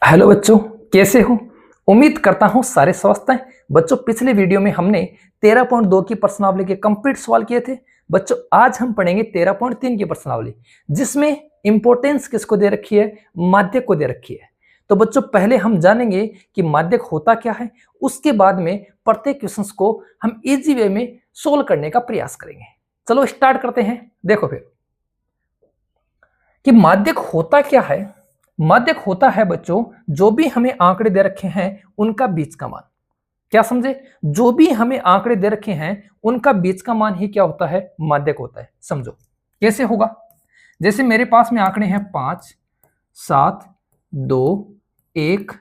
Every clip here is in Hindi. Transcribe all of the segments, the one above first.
हेलो बच्चों, कैसे हो? उम्मीद करता हूं सारे स्वस्थ हैं। बच्चों, पिछले वीडियो में हमने 13.2 की प्रश्नावली के कंप्लीट सवाल किए थे। बच्चों, आज हम पढ़ेंगे 13.3 की प्रश्नावली, जिसमें इंपॉर्टेंस किसको दे रखी है? माध्यक को दे रखी है। तो बच्चों, पहले हम जानेंगे कि माध्यक होता क्या है। उसके बाद में प्रत्येक क्वेश्चन को हम इजी वे में सोल्व करने का प्रयास करेंगे। चलो स्टार्ट करते हैं। देखो फिर कि माध्यक होता क्या है। माध्यक होता है बच्चों, जो भी हमें आंकड़े दे रखे हैं उनका बीच का मान। क्या समझे? जो भी हमें आंकड़े दे रखे हैं उनका बीच का मान ही क्या होता है? माध्यक होता है। समझो कैसे होगा। जैसे मेरे पास में आंकड़े हैं 5, 7, 2, 1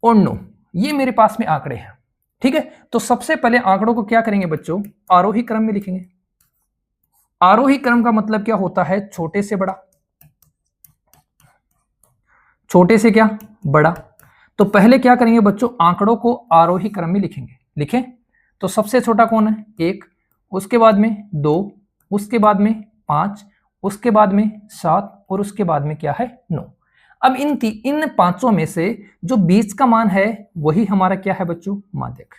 और 9। ये मेरे पास में आंकड़े हैं। ठीक है, तो सबसे पहले आंकड़ों को क्या करेंगे बच्चों? आरोही क्रम में लिखेंगे। आरोही क्रम का मतलब क्या होता है? छोटे से बड़ा। छोटे से क्या? बड़ा। तो पहले क्या करेंगे बच्चों? आंकड़ों को आरोही क्रम में लिखेंगे। लिखें तो सबसे छोटा कौन है? 1, उसके बाद में 2, उसके बाद में 5, उसके बाद में 7 और उसके बाद में क्या है? 9। अब इन पांचों में से जो बीच का मान है वही हमारा क्या है बच्चों? माध्यक।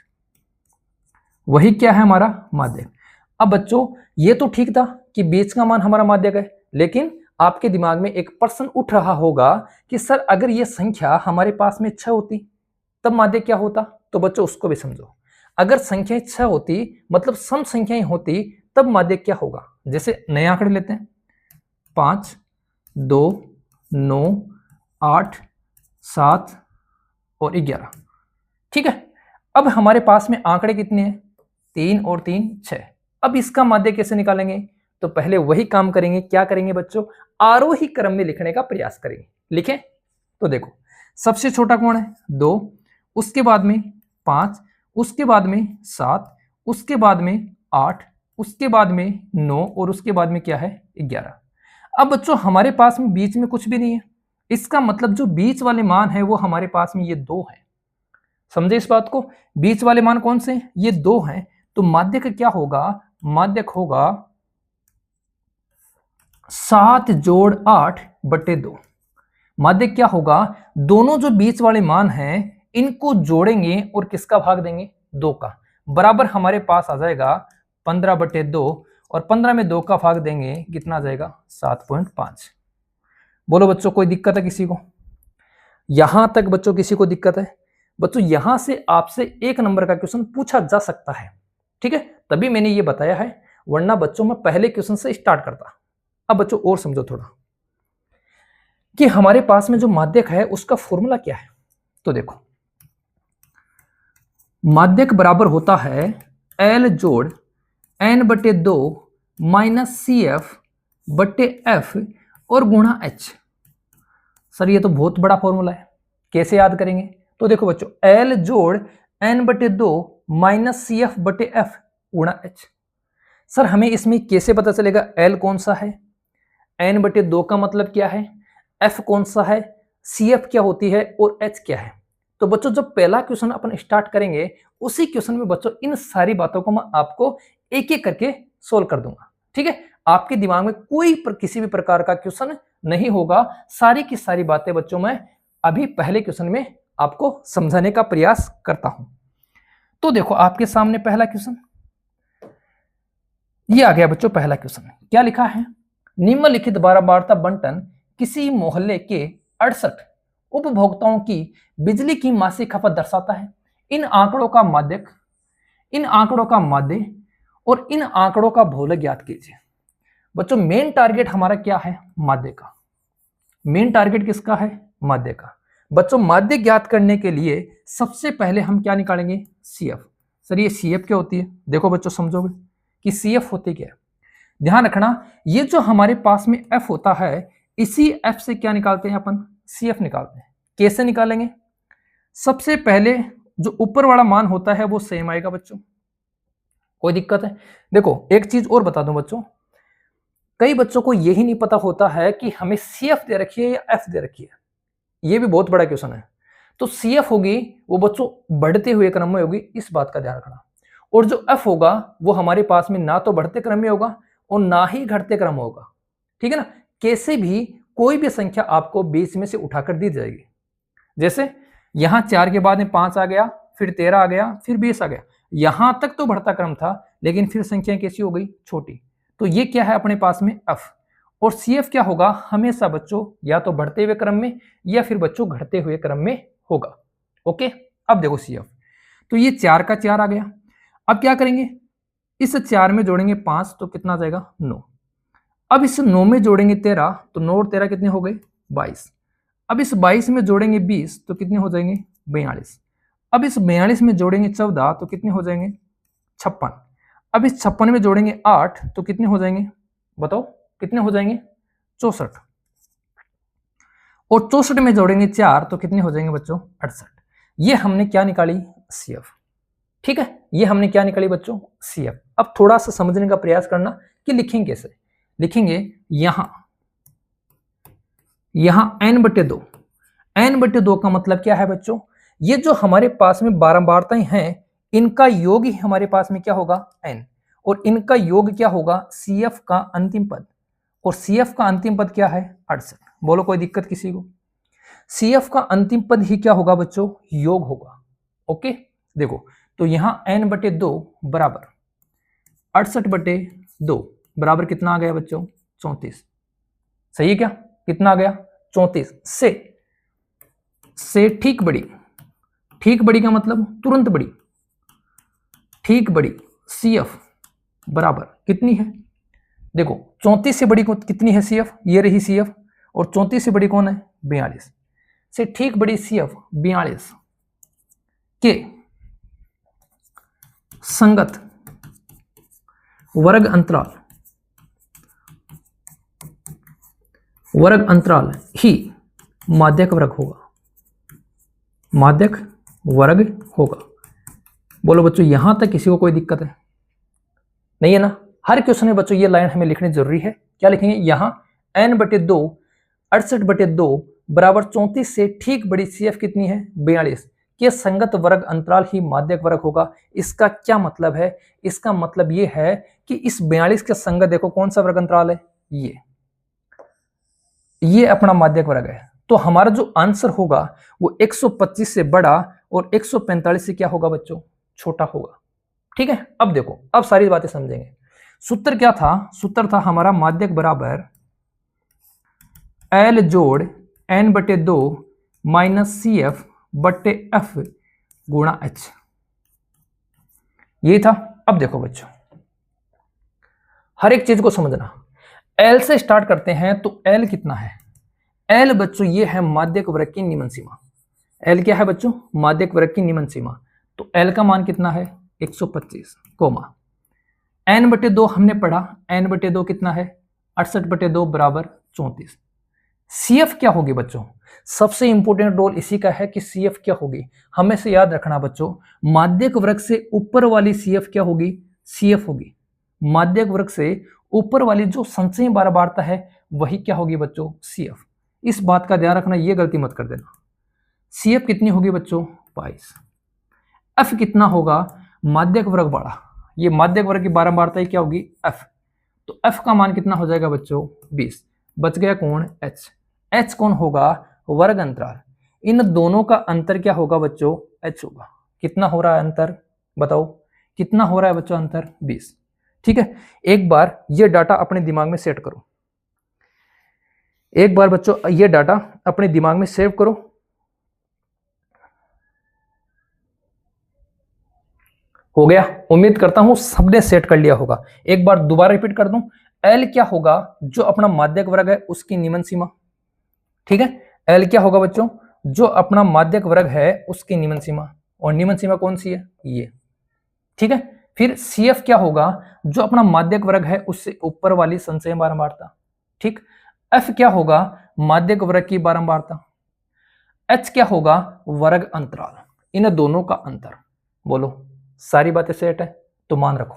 वही क्या है? हमारा माध्यक। अब बच्चों, ये तो ठीक था कि बीच का मान हमारा माध्यक है, लेकिन आपके दिमाग में एक प्रश्न उठ रहा होगा कि सर, अगर ये संख्या हमारे पास में 6 होती तब माध्यक क्या होता? तो बच्चों, उसको भी समझो। अगर संख्याएं 6 होती, मतलब सम संख्याएं होती, तब माध्यक क्या होगा? जैसे नए आंकड़े लेते हैं। 5, 2, 9, 8, 7 और 11। ठीक है, अब हमारे पास में आंकड़े कितने हैं? 3 और 3 6। अब इसका माध्यक कैसे निकालेंगे? तो पहले वही काम करेंगे। क्या करेंगे बच्चों? आरोही क्रम में लिखने का प्रयास करेंगे। लिखें तो देखो, सबसे छोटा कौन है? 2, उसके बाद में 5, उसके बाद में 7, उसके बाद में 8, उसके बाद में 9 और उसके बाद में क्या है? 11। अब बच्चों, हमारे पास में बीच में कुछ भी नहीं है। इसका मतलब जो बीच वाले मान है वो हमारे पास में ये 2 है। समझे इस बात को? बीच वाले मान कौन से? ये 2 हैं। तो माध्यक क्या होगा? माध्यक होगा 7 जोड़ 8 बटे 2। माध्यक क्या होगा? दोनों जो बीच वाले मान हैं इनको जोड़ेंगे और किसका भाग देंगे? 2 का। बराबर हमारे पास आ जाएगा 15 बटे 2, और 15 में 2 का भाग देंगे, कितना आ जाएगा? 7.5। बोलो बच्चों, कोई दिक्कत है किसी को? यहां तक बच्चों किसी को दिक्कत है? बच्चों, यहां से आपसे 1 नंबर का क्वेश्चन पूछा जा सकता है। ठीक है, तभी मैंने ये बताया है, वरना बच्चों मैं पहले क्वेश्चन से स्टार्ट करता। अब बच्चों और समझो थोड़ा कि हमारे पास में जो माध्यक है उसका फॉर्मूला क्या है। तो देखो, माध्यक बराबर होता है L जोड़ n बटे 2 माइनस सी एफ बटे एफ और गुणा h। सर, ये तो बहुत बड़ा फॉर्मूला है, कैसे याद करेंगे? तो देखो बच्चों, L जोड़ n बटे 2 माइनस सी एफ बटे एफ गुणा h। सर, हमें इसमें कैसे पता चलेगा L कौन सा है? n बटे 2 का मतलब क्या है? f कौन सा है? सी एफ क्या होती है और h क्या है? तो बच्चों, जब पहला क्वेश्चन अपन स्टार्ट करेंगे उसी क्वेश्चन में बच्चों इन सारी बातों को मैं आपको एक एक करके सोल्व कर दूंगा। ठीक है, आपके दिमाग में किसी भी प्रकार का क्वेश्चन नहीं होगा। सारी की सारी बातें बच्चों मैं अभी पहले क्वेश्चन में आपको समझाने का प्रयास करता हूं। तो देखो, आपके सामने पहला क्वेश्चन ये आ गया बच्चों। पहला क्वेश्चन क्या लिखा है? निम्नलिखित बारंबारता बंटन किसी मोहल्ले के 68 उपभोक्ताओं की बिजली की मासिक खपत दर्शाता है। इन आंकड़ों का माध्यक, इन आंकड़ों का माध्य और इन आंकड़ों का भौतिक ज्ञात कीजिए। बच्चों, मेन टारगेट हमारा क्या है? माध्य का। मेन टारगेट किसका है? माध्य का। बच्चों, माध्य ज्ञात करने के लिए सबसे पहले हम क्या निकालेंगे? सीएफ। सर, ये सीएफ क्या होती है? देखो बच्चों, समझोगे कि सीएफ होती क्या है? ध्यान रखना, ये जो हमारे पास में एफ होता है, इसी एफ से क्या निकालते हैं अपन? सीएफ निकालते हैं। कैसे निकालेंगे? सबसे पहले जो ऊपर वाला मान होता है वो सेम आएगा बच्चों। कोई दिक्कत है? देखो, एक चीज और बता दूं बच्चों, कई बच्चों को यही नहीं पता होता है कि हमें सीएफ दे रखी है या एफ दे रखी है। ये भी बहुत बड़ा क्वेश्चन है। तो सीएफ होगी वो बच्चों बढ़ते हुए क्रम में होगी, इस बात का ध्यान रखना। और जो एफ होगा वो हमारे पास में ना तो बढ़ते क्रम में होगा और ना ही घटते क्रम होगा। ठीक है ना? कैसे भी कोई भी संख्या आपको बीच में से उठाकर दी जाएगी। जैसे यहाँ 4 के बाद में 5 आ गया, फिर 13 आ गया, फिर 20 आ गया, यहां तक तो बढ़ता क्रम था, लेकिन फिर संख्या कैसी हो गई, छोटी। तो ये क्या है अपने पास में f, और CF क्या होगा हमेशा बच्चों या तो बढ़ते हुए क्रम में या फिर बच्चों घटते हुए क्रम में होगा। ओके, अब देखो CF, तो ये 4 का 4 आ गया। अब क्या करेंगे, इस 4 में जोड़ेंगे 5 तो कितना आ जाएगा 9। अब इस 9 में जोड़ेंगे 13 तो 9 और 13 कितने हो गए 22। अब इस 22 में जोड़ेंगे 20 तो कितने हो जाएंगे 42। अब इस 42 में जोड़ेंगे 14 तो कितने हो जाएंगे 56। अब इस 56 में जोड़ेंगे 8 तो कितने हो जाएंगे, बताओ कितने हो जाएंगे 64। और 64 में जोड़ेंगे 4 तो कितने हो जाएंगे बच्चों 68। ये हमने क्या निकाली CF। ठीक है, ये हमने क्या निकाली बच्चों CF। अब थोड़ा सा समझने का प्रयास करना कि लिखेंगे कैसे। लिखेंगे यहां n/2। n/2 का मतलब क्या है बच्चों, ये जो हमारे पास में बारंबारताएं हैं इनका योग ही हमारे पास में क्या होगा n, और इनका योग क्या होगा CF का अंतिम पद, और CF का अंतिम पद क्या है 68। बोलो कोई दिक्कत किसी को, CF का अंतिम पद ही क्या होगा बच्चों योग होगा। ओके, देखो तो यहां n/2 बराबर 68/2 बराबर कितना आ गया बच्चों 34। सही है क्या, कितना आ गया 34 से ठीक बड़ी, ठीक बड़ी का मतलब तुरंत बड़ी, ठीक बड़ी CF बराबर कितनी है, देखो 34 से बड़ी कितनी है CF, ये रही CF, और 34 से बड़ी कौन है 42, से ठीक बड़ी CF 42 के संगत वर्ग अंतराल ही माध्यक वर्ग होगा, माध्यक वर्ग होगा। बोलो बच्चों यहां तक किसी को कोई दिक्कत है, नहीं है ना। हर क्वेश्चन में बच्चों ये लाइन हमें लिखनी जरूरी है। क्या लिखेंगे, यहां n/2 68/2 बराबर 34 से ठीक बड़ी CF कितनी है 42 के संगत वर्ग अंतराल ही माध्यक वर्ग होगा। इसका क्या मतलब है, इसका मतलब ये है कि इस 42 के संगत देखो कौन सा वर्ग अंतराल है, ये अपना माध्यक वर्ग है। तो हमारा जो आंसर होगा वो 125 से बड़ा और 145 से क्या होगा बच्चों छोटा होगा। ठीक है, अब देखो अब सारी बातें समझेंगे। सूत्र क्या था, सूत्र था हमारा माध्यक बराबर L जोड़ n/2 माइनस CF/F गुणा H, ये था। अब देखो बच्चों हर एक चीज को समझना, L से स्टार्ट करते हैं तो L कितना है, L बच्चों ये है माध्यक वर्ग की निम्न सीमा। L क्या है बच्चों माध्यक वर्ग की निम्न सीमा, तो L का मान कितना है 125 कोमा n/2 हमने पढ़ा, n/2 कितना है 68/2 बराबर 34। CF क्या होगी बच्चों, सबसे इंपॉर्टेंट रोल इसी का है कि CF क्या होगी, हमें से याद रखना बच्चों माध्यक वर्ग से ऊपर वाली CF क्या होगी CF होगी, माध्यक वर्ग से ऊपर वाली जो संचयी बारंबारता है वही क्या होगी बच्चों CF। इस बात का ध्यान रखना, ये गलती मत कर देना। CF कितनी होगी बच्चों 22। F कितना होगा माध्यक वर्ग बड़ा, ये माध्यक वर्ग की बारंबारता क्या होगी F, तो F का मान कितना हो जाएगा बच्चों 20। बच गया कौन H, H कौन होगा वर्ग अंतराल। इन दोनों का अंतर क्या होगा बच्चों H होगा। कितना हो रहा है अंतर, बताओ कितना हो रहा है बच्चों अंतर 20। ठीक है, एक बार ये डाटा अपने दिमाग में सेट करो, एक बार बच्चों ये डाटा अपने दिमाग में सेव करो। हो गया, उम्मीद करता हूं सबने सेट कर लिया होगा। एक बार दोबारा रिपीट कर दूं, L क्या होगा जो अपना माध्यक वर्ग है उसकी निम्न सीमा। ठीक है, L क्या होगा बच्चों जो अपना माध्यक वर्ग है उसकी निम्न सीमा, और निम्न सीमा कौन सी है ये। ठीक है, फिर CF क्या होगा जो अपना माध्यक वर्ग है उससे ऊपर वाली संचयी बारंबारता। ठीक, F क्या होगा माध्यक वर्ग की बारंबारता, H क्या होगा वर्ग अंतराल, इन दोनों का अंतर। बोलो सारी बातें सेट है तो मान रखो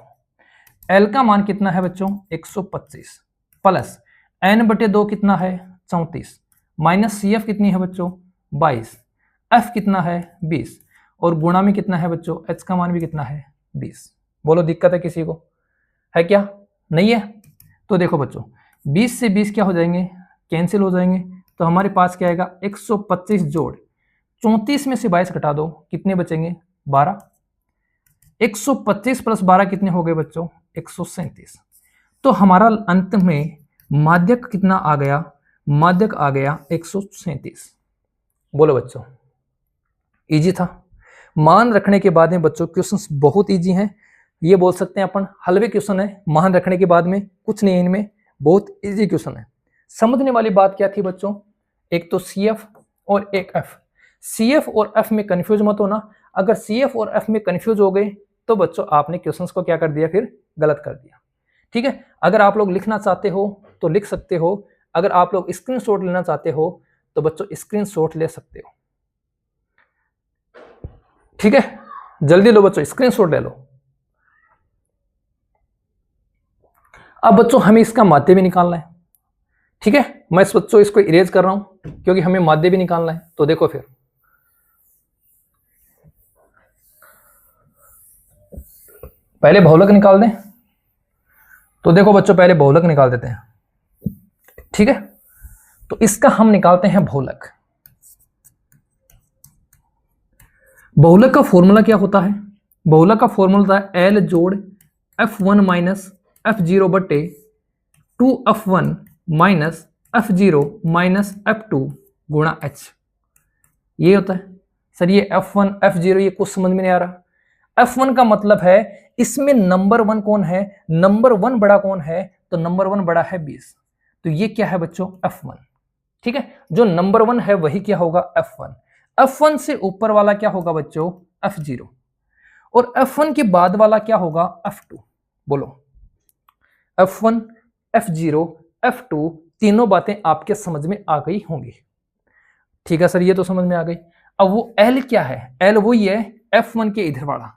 L का मान कितना है बच्चों 125 प्लस n/2 कितना है 34 माइनस CF कितनी है बच्चों 22, F कितना है 20 और गुणा में कितना है बच्चों H का मान भी कितना है 20। बोलो दिक्कत है किसी को, है क्या, नहीं है। तो देखो बच्चों 20 से 20 क्या हो जाएंगे कैंसिल हो जाएंगे, तो हमारे पास क्या आएगा 125 जोड़ 34 में से 22 घटा दो, कितने बचेंगे? 12। 125 प्लस 12 कितने हो गए बच्चों? 137। तो हमारा अंत में माध्यक कितना आ गया? माध्यक आ गया 137। बोलो बच्चों, इजी था। मान रखने के बाद में बच्चों क्वेश्चंस बहुत इजी हैं, ये बोल सकते हैं अपन हलवे क्वेश्चन है। मान रखने के बाद में कुछ नहीं, इनमें बहुत इजी क्वेश्चन है। समझने वाली बात क्या थी बच्चों? एक तो CF और एक F। CF और F में कंफ्यूज मत होना। अगर CF और F में कंफ्यूज हो गए तो बच्चों आपने क्वेश्चंस को क्या कर दिया? फिर गलत कर दिया। ठीक है, अगर आप लोग लिखना चाहते हो तो लिख सकते हो, अगर आप लोग स्क्रीनशॉट लेना चाहते हो तो बच्चों स्क्रीनशॉट ले सकते हो। ठीक है, जल्दी लो बच्चों, स्क्रीनशॉट ले लो। अब बच्चों हमें इसका माध्य भी निकालना है। ठीक है, मैं बच्चों इसको इरेज कर रहा हूं क्योंकि हमें माध्य भी निकालना है। तो देखो फिर पहले बहुलक निकाल दें। तो देखो बच्चों पहले बहुलक निकाल देते हैं। ठीक है, तो इसका हम निकालते हैं बहुलक। बहुलक का फॉर्मूला क्या होता है? बहुलक का फॉर्मूला होता है L जोड़ F1 माइनस F0 बटे 2F1 minus F0 minus F2 गुणा H। ये होता है। सर ये F1 F0 ये कुछ समझ में नहीं आ रहा। F1 का मतलब है इसमें नंबर 1 कौन है? नंबर 1 बड़ा कौन है? तो नंबर 1 बड़ा है 20। तो ये क्या है बच्चों? F1। ठीक है, जो नंबर 1 है वही क्या होगा? F1। F1 से ऊपर वाला क्या होगा बच्चों? F0। और F1 के बाद वाला क्या होगा? F2। बोलो, F1 F0 F2 तीनों बातें आपके समझ में आ गई होंगी। ठीक है सर, ये तो समझ में आ गई। अब वो L क्या है? L वही है F1 के इधर वाला।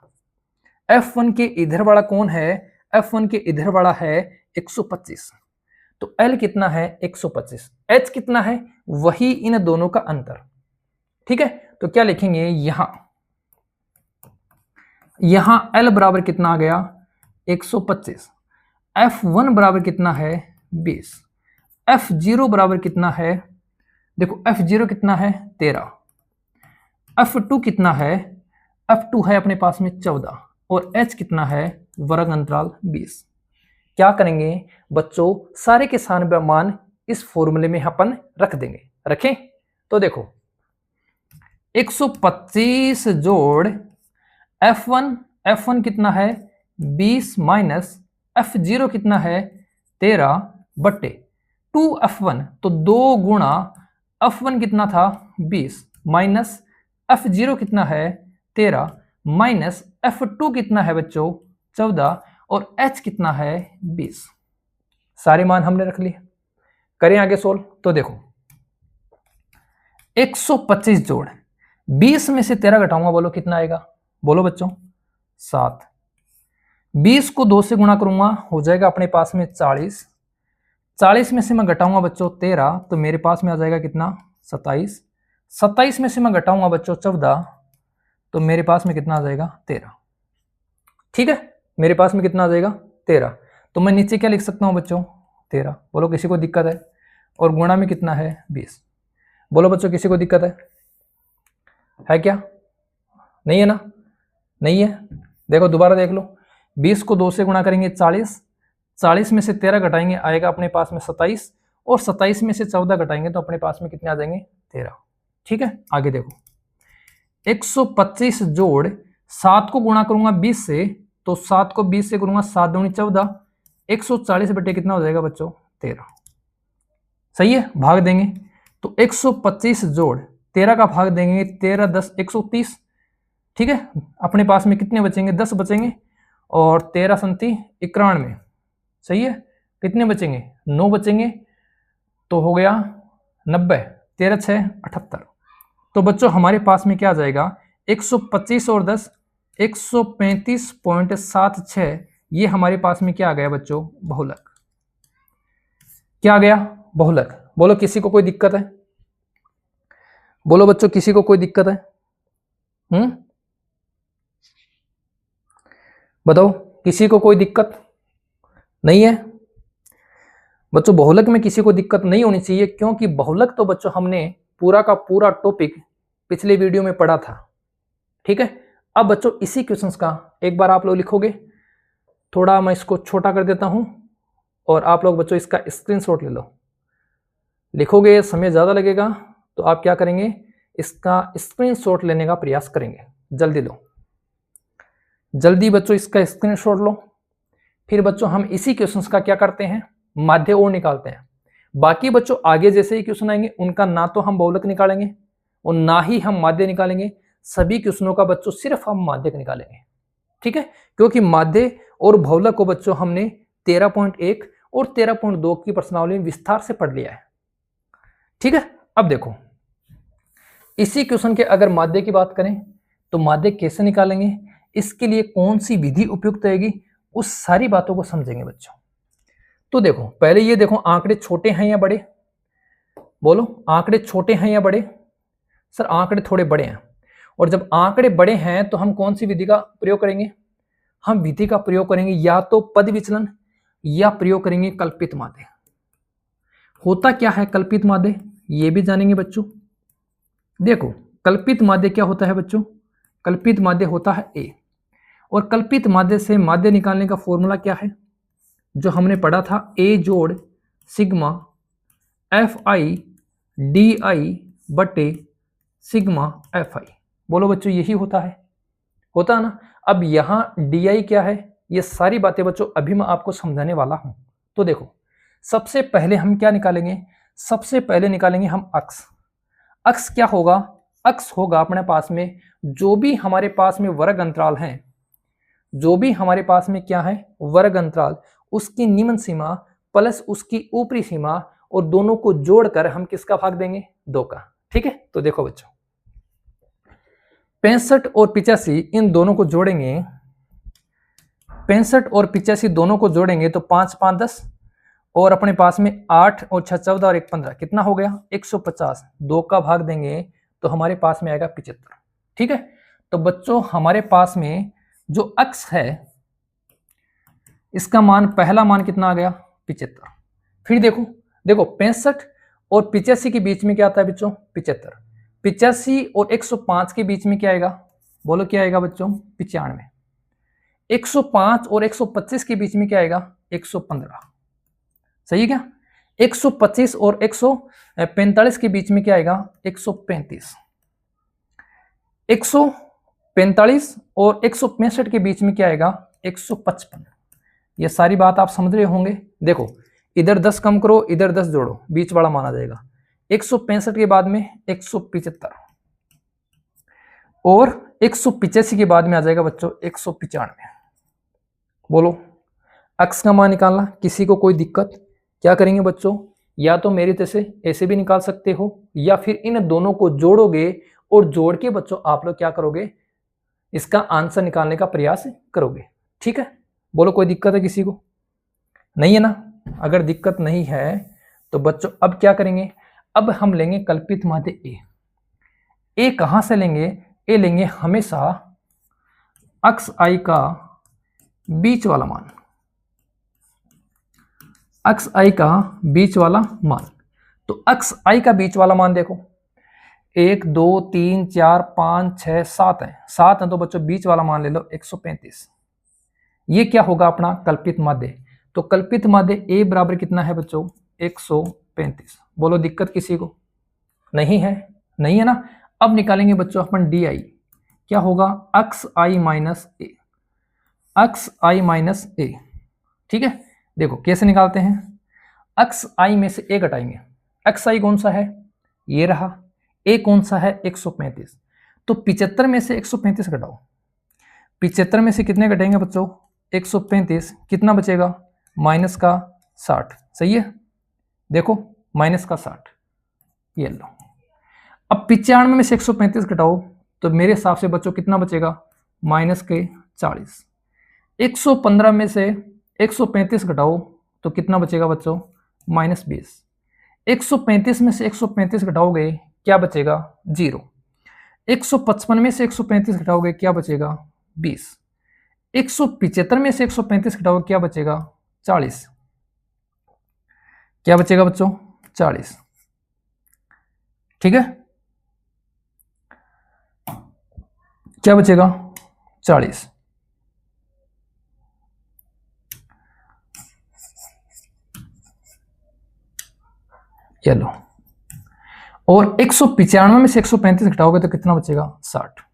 F1 के इधर वाला कौन है? F1 के इधर वाला है 125। तो L कितना है? 125। H कितना है? वही इन दोनों का अंतर। ठीक है, तो क्या लिखेंगे यहां L बराबर कितना आ गया? 125। F1 बराबर कितना है? 20। F0 बराबर कितना है? देखो F0 कितना है? 13। F2 कितना है? F2 है अपने पास में 14 और H कितना है? वर्ग अंतराल 20। क्या करेंगे बच्चों? सारे के सारे मान इस फॉर्मूले में अपन रख देंगे। रखें तो देखो 125 जोड़ F1 कितना है? 20 माइनस F0 कितना है? 13 बटे 2F1 तो 2 गुणा F1 कितना था? 20 माइनस F0 कितना है? 13 माइनस F2 कितना है बच्चों? 14 और H कितना है? 20। सारे मान हमने रख लिए। करें आगे सोल्व। तो देखो 125 जोड़ 20 में से 13 घटाऊंगा, बोलो कितना आएगा? बोलो बच्चों 7। 20 को 2 से गुणा करूंगा हो जाएगा अपने पास में 40। 40 में से मैं घटाऊंगा बच्चों 13 तो मेरे पास में आ जाएगा कितना? 27। 27 में से मैं घटाऊंगा बच्चों 14 तो मेरे पास में कितना आ जाएगा? 13। ठीक है, मेरे पास में कितना आ जाएगा? 13। तो मैं नीचे क्या लिख सकता हूं बच्चों? 13। बोलो किसी को दिक्कत है? और गुणा में कितना है? 20। बोलो बच्चों किसी को दिक्कत है क्या? नहीं है ना? नहीं है। देखो दोबारा देख लो। 20 को 2 से गुणा करेंगे 40। 40 में से 13 घटाएंगे आएगा अपने पास में 27 और 27 में से 14 घटाएंगे तो अपने पास में कितने आ जाएंगे? 13। ठीक है, आगे देखो 125 जोड़ 7 को गुणा करूंगा 20 से तो 7 को 20 से करूंगा 7 दूनी 14। 140 बटे कितना हो जाएगा बच्चों? 13। सही है, भाग देंगे तो 125 जोड़ 13 का भाग देंगे 13 10 130। ठीक है, अपने पास में कितने बचेंगे? 10 बचेंगे और 13 संति 91। सही है, कितने बचेंगे? 9 बचेंगे तो हो गया 90। 13 6 78। तो बच्चों हमारे पास में क्या आ जाएगा? 125 और 10 135.76। ये हमारे पास में क्या आ गया बच्चों? बहुलक। क्या आ गया? बहुलक। बोलो किसी को कोई दिक्कत है? बोलो बच्चों किसी को कोई दिक्कत है? बताओ किसी को कोई दिक्कत नहीं है? बच्चों बहुलक में किसी को दिक्कत नहीं होनी चाहिए क्योंकि बहुलक तो बच्चों हमने पूरा का पूरा टॉपिक पिछले वीडियो में पढ़ा था। ठीक है, अब बच्चों इसी क्वेश्चंस का एक बार आप लोग लिखोगे। थोड़ा मैं इसको छोटा कर देता हूं और आप लोग बच्चों इसका स्क्रीनशॉट ले लो। लिखोगे, समय ज़्यादा लगेगा, तो आप क्या करेंगे, इसका स्क्रीनशॉट लेने का प्रयास करेंगे। जल्दी लो, जल्दी बच्चों इसका स्क्रीनशॉट लो। फिर बच्चों हम इसी क्वेश्चंस का क्या करते हैं, माध्य और निकालते हैं। बाकी बच्चों आगे जैसे ही क्वेश्चन आएंगे उनका ना तो हम बहुलक निकालेंगे और ना ही हम माध्य निकालेंगे। सभी क्वेश्चनों का बच्चों सिर्फ हम माध्यक निकालेंगे। ठीक है, क्योंकि माध्य और बहुलक को बच्चों हमने 13.1 और 13.2 की प्रश्नावली में विस्तार से पढ़ लिया है। ठीक है, अब देखो इसी क्वेश्चन के अगर माध्य की बात करें तो माध्य कैसे निकालेंगे, इसके लिए कौन सी विधि उपयुक्त रहेगी, उस सारी बातों को समझेंगे बच्चों। तो देखो पहले ये देखो, आंकड़े छोटे हैं या बड़े, बोलो आंकड़े छोटे हैं या बड़े। सर आंकड़े थोड़े बड़े हैं, और जब आंकड़े बड़े हैं तो हम कौन सी विधि का प्रयोग करेंगे, हम विधि का प्रयोग करेंगे या तो पद विचलन या प्रयोग करेंगे कल्पित माध्य। होता क्या है कल्पित माध्य, ये भी जानेंगे बच्चों। देखो कल्पित माध्य क्या होता है बच्चों, कल्पित माध्य होता है ए, और कल्पित माध्य से माध्य निकालने का फॉर्मूला क्या है, जो हमने पढ़ा था, ए जोड़ sigma F I D I बटे सिग्मा एफ आई। बोलो बच्चों यही होता है ना। अब यहाँ डी आई क्या है, ये सारी बातें बच्चों अभी मैं आपको समझाने वाला हूं। तो देखो सबसे पहले हम क्या निकालेंगे, सबसे पहले निकालेंगे हम अक्ष। अक्ष क्या होगा, अक्ष होगा अपने पास में जो भी हमारे पास में वर्ग अंतराल हैं, जो भी हमारे पास में क्या है वर्ग अंतराल, उसकी निम्न सीमा प्लस उसकी ऊपरी सीमा, और दोनों को जोड़कर हम किसका भाग देंगे, 2 का। ठीक है, तो देखो बच्चों 65 और 85 इन दोनों को जोड़ेंगे, 65 और 85 दोनों को जोड़ेंगे तो 5 5 10, और अपने पास में 8 और 6 14 और 1 15, कितना हो गया 150। 2 का भाग देंगे तो हमारे पास में आएगा 75। ठीक है, तो बच्चों हमारे पास में जो अक्ष है इसका मान, पहला मान कितना आ गया 75। फिर देखो 65 और 85 के बीच में क्या आता है बच्चों 75। 85 और 105 के बीच में क्या आएगा, बोलो क्या आएगा बच्चों 95। 105 और 125 के बीच में क्या आएगा 115। सही है क्या। 125 और 145 के बीच में क्या आएगा 135। 145 और 165 के बीच में क्या आएगा 155। ये सारी बात आप समझ रहे होंगे। देखो इधर 10 कम करो, इधर 10 जोड़ो, बीच वाला माना जाएगा। 165 के बाद में 175 और 185 के बाद में आ जाएगा बच्चों 195। बोलो अक्ष का मान निकालना, किसी को कोई दिक्कत, क्या करेंगे बच्चों, या तो मेरी तरह से ऐसे भी निकाल सकते हो, या फिर इन दोनों को जोड़ोगे और जोड़ के बच्चों आप लोग क्या करोगे, इसका आंसर निकालने का प्रयास करोगे। ठीक है, बोलो कोई दिक्कत है किसी को, नहीं है ना। अगर दिक्कत नहीं है तो बच्चों अब क्या करेंगे, अब हम लेंगे कल्पित माध्य ए। ए कहां से लेंगे, ए लेंगे हमेशा अक्ष आई का बीच वाला मान, अक्ष आई का बीच वाला मान। तो अक्ष आई का बीच वाला मान देखो 1 2 3 4 5 6 7 है, 7 है, तो बच्चों बीच वाला मान ले लो 135। ये क्या होगा अपना कल्पित माध्य। तो कल्पित माध्य ए बराबर कितना है बच्चों 135। बोलो दिक्कत किसी को, नहीं है, नहीं है ना। अब निकालेंगे बच्चों अपन डी आई, क्या होगा अक्ष आई माइनस ए, अक्ष आई माइनस ए। ठीक है, देखो कैसे निकालते हैं, अक्ष आई में से ए घटाएंगे, अक्ष आई कौन सा है ये रहा, ए कौन सा है 135, तो 75 में से 135 घटाओ, 75 में से कितने घटेंगे बच्चों 135, कितना बचेगा माइनस का 60। सही है, देखो माइनस का 60, ये लो। अब 95 में से 135 घटाओ तो मेरे हिसाब से बच्चों कितना बचेगा माइनस के 40। 115 में से 135 घटाओ तो कितना बचेगा बच्चों माइनस 20। 135 में से 135 घटाओगे क्या बचेगा 0। 155 में से 135 घटाओगे क्या बचेगा 20। 175 में से 135 घटाओगे क्या बचेगा 40। क्या बचेगा बच्चों 40। ठीक है, क्या बचेगा 40। ये लो, और 195 में से 135 घटाओगे तो कितना बचेगा 60।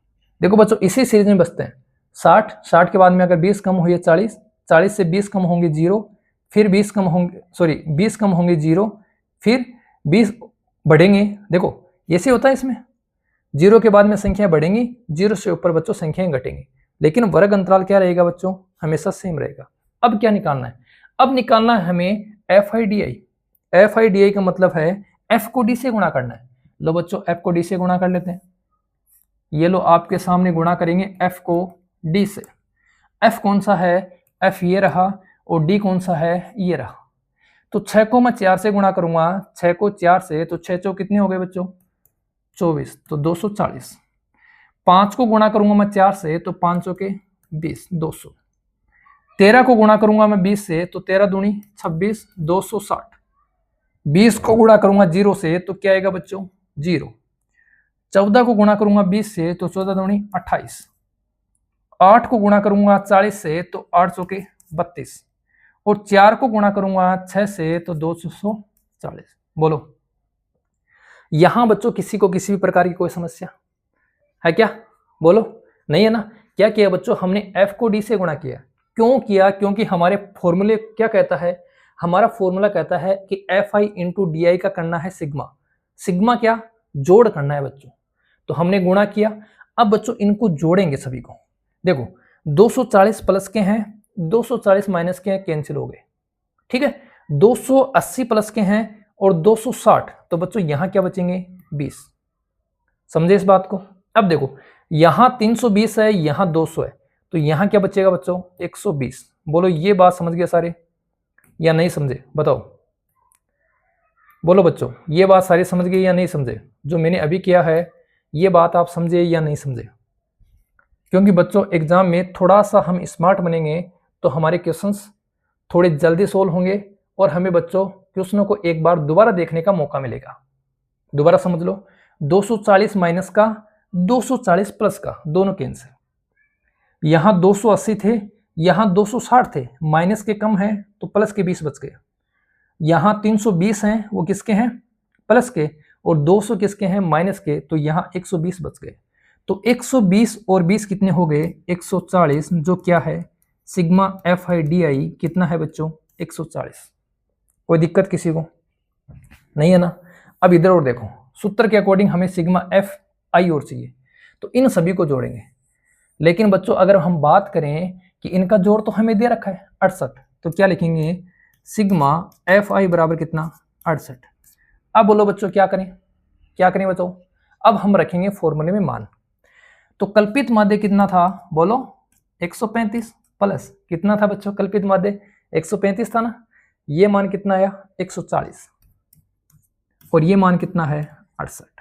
देखो बच्चों इसी सीरीज में बचते हैं 60, 60 के बाद में अगर 20 कम हुई 40, 40 से 20 कम होंगे 0, फिर 20 कम होंगे 20 कम होंगे 0, फिर 20 बढ़ेंगे। देखो ऐसे होता है इसमें, 0 के बाद में संख्याएं बढ़ेंगी, 0 से ऊपर बच्चों संख्याएं घटेंगी, लेकिन वर्ग अंतराल क्या रहेगा बच्चों, हमेशा सेम रहेगा। अब क्या निकालना है, अब निकालना है हमें FIDI। FIDI का मतलब है F को D से गुणा करना है। लो बच्चों F को D से गुणा कर लेते हैं। ये लो आपके सामने गुणा करेंगे F को D से। F कौन सा है, F ये रहा, और D कौन सा है, ये रहा। तो 6 को मैं 4 से गुणा करूंगा, 6 को 4 से, तो 6 चौक कितने हो गए बच्चों 24, तो 240। 5 को गुणा करूंगा मैं 4 से, तो 5 चौके 20, 200। 13 को गुणा करूंगा मैं 20 से, तो 13 दूनी 26, 260। 20 को गुणा करूंगा 0 से, तो क्या आएगा बच्चों 0। 14 को गुणा करूंगा 20 से, तो 14 दूनी 28। 8 को गुणा करूंगा 40 से, तो 8 चौके 32, और 4 को गुणा करूंगा 6 से, तो 240। बोलो यहां बच्चों किसी को किसी भी प्रकार की कोई समस्या है क्या, बोलो नहीं है ना। क्या किया बच्चों, हमने F को D से गुणा किया। क्यों किया, क्योंकि हमारे फॉर्मूले क्या कहता है, हमारा फॉर्मूला कहता है कि FI इंटू DI का करना है सिग्मा। सिग्मा क्या, जोड़ करना है बच्चों, तो हमने गुणा किया। अब बच्चों इनको जोड़ेंगे सभी को। देखो 240 प्लस के हैं, 240 माइनस के हैं, कैंसिल हो गए, ठीक है। 280 प्लस के हैं और 260, तो बच्चों यहां क्या बचेंगे 20। समझे इस बात को। अब देखो यहां 320 है, यहां 200 है, तो यहां क्या बचेगा बच्चों 120। बोलो ये बात समझ गए सारे या नहीं समझे, बताओ बोलो बच्चों, ये बात सारी समझ गए या नहीं समझे, जो मैंने अभी किया है ये बात आप समझे या नहीं समझे। क्योंकि बच्चों एग्जाम में थोड़ा सा हम स्मार्ट बनेंगे तो हमारे क्वेश्चंस थोड़े जल्दी सोल्व होंगे, और हमें बच्चों क्वेश्चनों को एक बार दोबारा देखने का मौका मिलेगा। दोबारा समझ लो, 240 माइनस का 240 प्लस का दोनों कैंसिल। यहां 280 थे, यहां 260 थे, माइनस के कम है तो प्लस के 20 बच गए। यहां 320 हैं, वो किसके हैं प्लस के, और 200 किसके हैं माइनस के, तो यहां 120 बच गए। तो 120 और 20 कितने हो गए 140, जो क्या है सिग्मा FIDI कितना है बच्चों 140। कोई दिक्कत किसी को नहीं है ना। अब इधर और देखो, सूत्र के अकॉर्डिंग हमें सिग्मा FI और चाहिए, तो इन सभी को जोड़ेंगे। लेकिन बच्चों अगर हम बात करें कि इनका जोड़ तो हमें दे रखा है 68, तो क्या लिखेंगे सिग्मा FI बराबर कितना 68। अब बोलो बच्चों क्या करें, क्या करें बच्चों, अब हम रखेंगे फॉर्मूले में मान। तो कल्पित माध्य कितना था बोलो 135 प्लस कितना था बच्चों, कल्पित माध्य 135 था ना, ये मान कितना आया 140, और ये मान कितना है 68।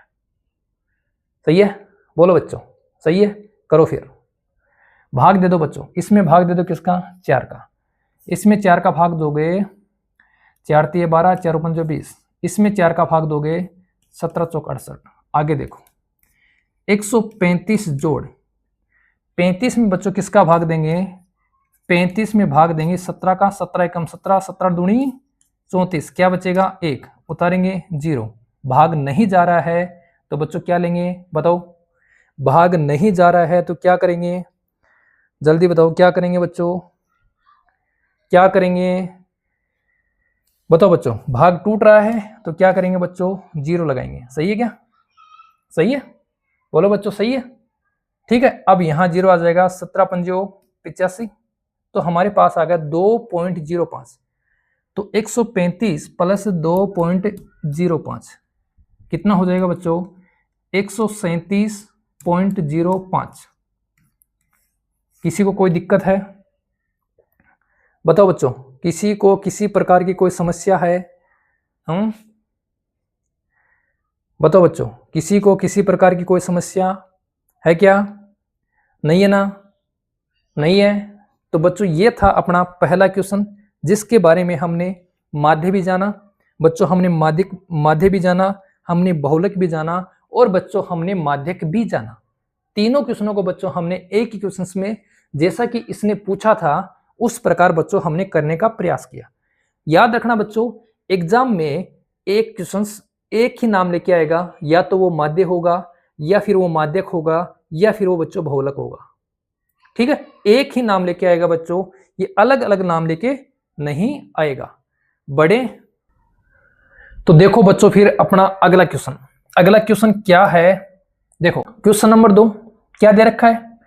सही है, बोलो बच्चों सही है। करो फिर भाग दे दो बच्चों, इसमें भाग दे दो किसका 4 का, इसमें 4 का भाग दोगे 4 तिये 12, 4 पंजो 20, इसमें 4 का भाग दोगे 17 चौक 68। आगे देखो 135 जोड़ 35 में बच्चों किसका भाग देंगे, 35 में भाग देंगे 17 का, 17 एकम 17, 17 दूनी 34, क्या बचेगा 1, उतारेंगे 0। भाग नहीं जा रहा है तो बच्चों क्या लेंगे बताओ, भाग नहीं जा रहा है तो क्या करेंगे, जल्दी बताओ क्या करेंगे बच्चों, क्या करेंगे बताओ बच्चों। भाग टूट रहा है तो क्या करेंगे बच्चों 0 लगाएंगे। सही है क्या, सही है, बोलो बच्चों सही है, ठीक है। अब यहां 0 आ जाएगा, 17 पंजो 85, तो हमारे पास आ गया 2.05। तो 135 प्लस 2.05 कितना हो जाएगा बच्चों 137.05। किसी को कोई दिक्कत है बताओ बच्चों, किसी को किसी प्रकार की कोई समस्या है, हम बताओ बच्चों, किसी को किसी प्रकार की कोई समस्या है क्या, नहीं है ना, नहीं है। तो बच्चों ये था अपना पहला क्वेश्चन, जिसके बारे में हमने माध्य भी जाना बच्चों, हमने माध्य भी जाना, हमने बहुलक भी जाना, और बच्चों हमने माध्यक भी जाना। तीनों क्वेश्चनों को बच्चों हमने एक ही क्वेश्चन में जैसा कि इसने पूछा था उस प्रकार बच्चों हमने करने का प्रयास किया। याद रखना बच्चों, एग्जाम में एक क्वेश्चन एक ही नाम लेके आएगा, या तो वो माध्य होगा, या फिर वो माध्यक होगा, या फिर वो बच्चों बहुलक होगा। ठीक है, एक ही नाम लेके आएगा बच्चों, ये अलग अलग नाम लेके नहीं आएगा। बड़े तो देखो बच्चों फिर अपना अगला क्वेश्चन क्या है। देखो क्वेश्चन नंबर 2 क्या दे रखा है,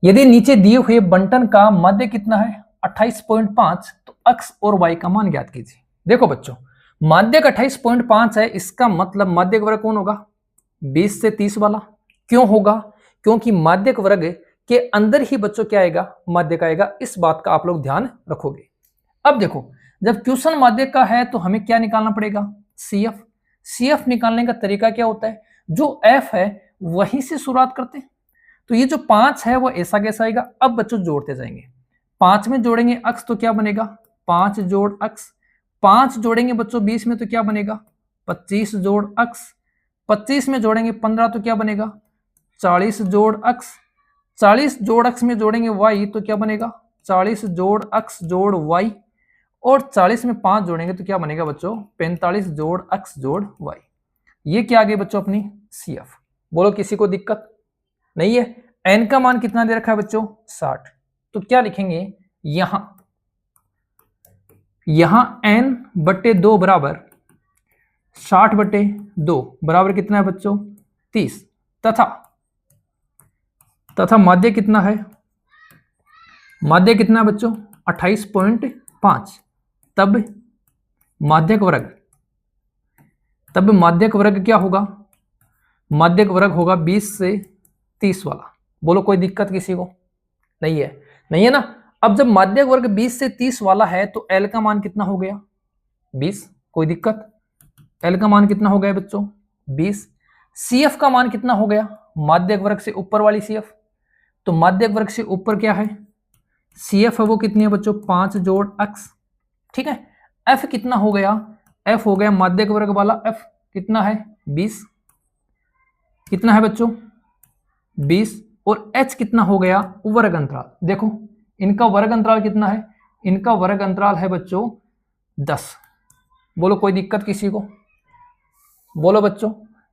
यदि नीचे दिए हुए बंटन का माध्य कितना है 28.5 तो x और y का मान ज्ञात कीजिए। देखो बच्चों, माध्यक 28.5 है, इसका मतलब माध्यक वर्ग कौन होगा 20 से 30 वाला। क्यों होगा, क्योंकि माध्यक वर्ग के अंदर ही बच्चों क्या आएगा माध्यक आएगा, इस बात का आप लोग ध्यान रखोगे। अब देखो, जब क्वेश्चन माध्यक का है तो हमें क्या निकालना पड़ेगा CF निकालने का तरीका क्या होता है, जो F है वहीं से शुरुआत करते हैं। तो ये जो 5 है वो ऐसा कैसा आएगा, अब बच्चों जोड़ते जाएंगे, 5 में जोड़ेंगे x तो क्या बनेगा 5 जोड़ x, 5 जोड़ेंगे बच्चों 20 में तो क्या बनेगा 25 जोड़ x, 25 में जोड़ेंगे 15 तो क्या बनेगा 40 जोड़ x, 40 जोड़ x में जोड़ेंगे y तो क्या बनेगा 40 जोड़ x जोड़ y, और 40 में 5 जोड़ेंगे तो क्या बनेगा बच्चों 45 जोड़ x जोड़ y। ये क्या आ गई बच्चों अपनी CF। बोलो किसी को दिक्कत नहीं है। n का मान कितना दे रखा है बच्चों 60, तो क्या लिखेंगे यहां n बट्टे 2 बराबर 60 बट्टे 2 बराबर कितना है बच्चों 30, तथा माध्य कितना है बच्चों 28.5। तब माध्यक वर्ग क्या होगा, माध्यक वर्ग होगा 20 से 30 वाला। बोलो कोई दिक्कत किसी को नहीं है ना। अब जब माध्यक वर्ग 20 से 30 वाला है तो L का मान कितना हो गया 20, कोई दिक्कत, L का मान कितना हो गया बच्चों 20। CF का मान कितना हो गया, माध्यक वर्ग से ऊपर वाली CF, तो माध्यक वर्ग से ऊपर क्या है CF है वो कितनी है बच्चों 5 जोड़ x। ठीक है, F कितना हो गया, F हो गया माध्यक वर्ग वाला F कितना है 20, कितना है बच्चों 20, और H कितना हो गया वर्ग अंतराल। देखो इनका वर्ग अंतराल कितना है, इनका वर्ग अंतराल है बच्चों 10। बोलो कोई दिक्कत किसी को, बोलो बच्चों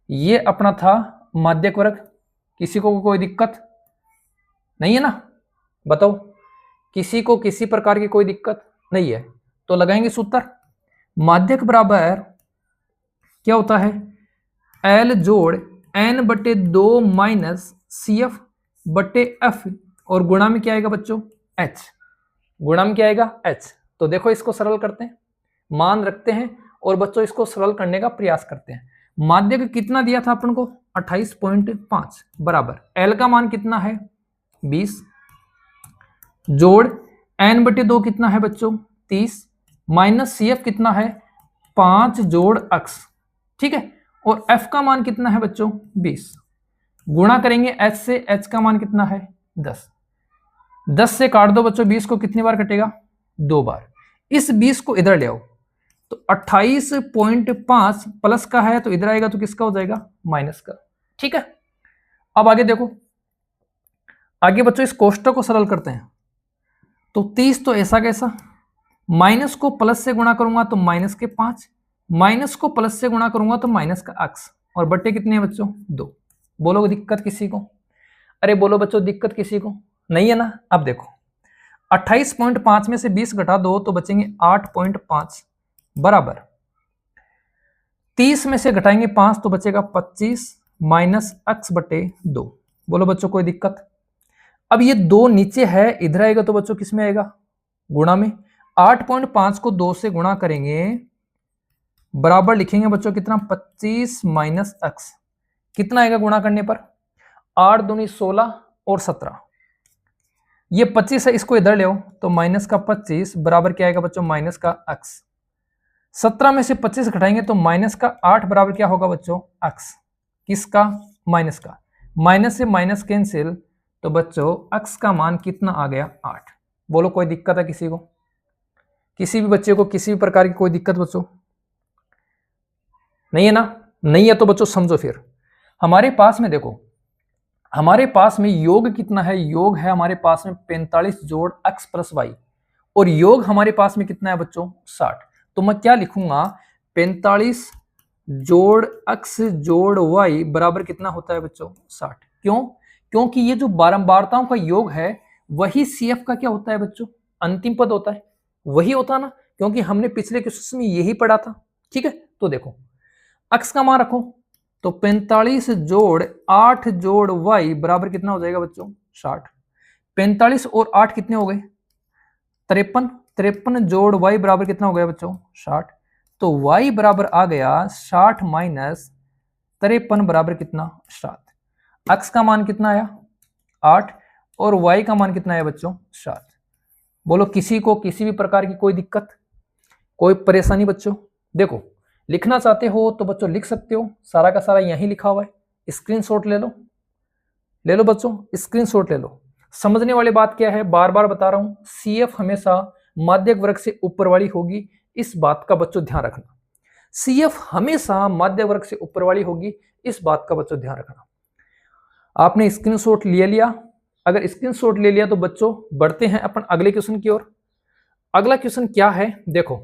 ये अपना था माध्यक वर्ग, किसी को कोई दिक्कत नहीं है ना, बताओ किसी को किसी प्रकार की कोई दिक्कत नहीं है तो लगाएंगे सूत्र। माध्यक बराबर क्या होता है L जोड़ n बट्टे 2 माइनस CF बट्टे F, और गुणा में क्या आएगा बच्चों H, गुणा में क्या आएगा H। तो देखो इसको सरल करते हैं, मान रखते हैं और बच्चों इसको सरल करने का प्रयास करते हैं। माध्यक कितना दिया था अपन को 28.5 बराबर L का मान कितना है 20 जोड़ n बटे 2 कितना है बच्चों 30 माइनस CF कितना है 5 जोड़ x। ठीक है, और F का मान कितना है बच्चों 20, गुणा करेंगे H से, H का मान कितना है 10, 10 से काट दो बच्चों 20 को, कितनी बार कटेगा 2 बार। इस 20 को इधर ले आओ तो 28.5 प्लस का है तो इधर आएगा तो किसका हो जाएगा माइनस का। ठीक है, अब आगे देखो, आगे बच्चों इस कोष्टक को सरल करते हैं। तो 30 तो ऐसा कैसा, माइनस को प्लस से गुणा करूंगा तो माइनस के 5, माइनस को प्लस से गुणा करूंगा तो माइनस का x, और बट्टे कितने हैं बच्चों 2। बोलो दिक्कत किसी को, अरे बोलो बच्चों दिक्कत किसी को नहीं है ना। अब देखो 28.5 में से 20 घटा दो तो बचेंगे 8.5 बराबर 30 में से घटाएंगे 5 तो बचेगा 25 माइनस x बटे 2। बोलो बच्चों कोई दिक्कत। अब ये 2 नीचे है, इधर आएगा तो बच्चों किस में आएगा गुणा में। 8.5 को 2 से गुणा करेंगे बराबर लिखेंगे बच्चों कितना 25 माइनस x, कितना आएगा गुणा करने पर 8 दूनी 16 और 17, ये 25 है इसको इधर ले आओ तो माइनस का 25 बराबर क्या आएगा बच्चों माइनस का x। 17 में से 25 घटाएंगे तो माइनस का 8 बराबर क्या होगा बच्चों x, किसका माइनस का, माइनस से माइनस कैंसिल तो बच्चों x का मान कितना आ गया 8। बोलो कोई दिक्कत है किसी को, किसी भी बच्चे को किसी भी प्रकार की कोई दिक्कत बच्चों नहीं है ना। नहीं है तो बच्चों समझो, फिर हमारे पास में देखो हमारे पास में योग कितना है, योग है हमारे पास में 45 जोड़ x प्लस वाई, और योग हमारे पास में कितना है बच्चों 60। तो मैं क्या लिखूंगा, 45 जोड़ x जोड़ y बराबर कितना होता है बच्चों 60। क्यों? क्योंकि ये जो बारंबारताओं का योग है वही CF का क्या होता है बच्चों, अंतिम पद होता है, वही होता ना, क्योंकि हमने पिछले क्वेश्चन में यही पढ़ा था। ठीक है, तो देखो x का मान रखो, तो 45 जोड़ 8 जोड़ y बराबर कितना हो जाएगा बच्चों 60। 45 और 8 कितने हो गए 53, 53 जोड़ y बराबर कितना हो गया बच्चों 60। तो y बराबर आ गया 60 माइनस 53 बराबर कितना 7। x का मान कितना आया 8 और y का मान कितना आया बच्चों 7। बोलो किसी को किसी भी प्रकार की कोई दिक्कत, कोई परेशानी बच्चों? देखो लिखना चाहते हो तो बच्चों लिख सकते हो, सारा का सारा यहीं लिखा हुआ है, स्क्रीनशॉट ले लो, ले लो बच्चों स्क्रीनशॉट ले लो। समझने वाली बात क्या है, बार बार बता रहा हूं, CF हमेशा माध्यक वर्ग से ऊपर वाली होगी, इस बात का बच्चों ध्यान रखना। CF हमेशा माध्य वर्ग से ऊपर वाली होगी, इस बात का बच्चों ध्यान रखना। आपने स्क्रीनशॉट ले लिया? अगर स्क्रीनशॉट ले लिया तो बच्चों बढ़ते हैं अपन अगले क्वेश्चन की ओर। अगला क्वेश्चन क्या है, देखो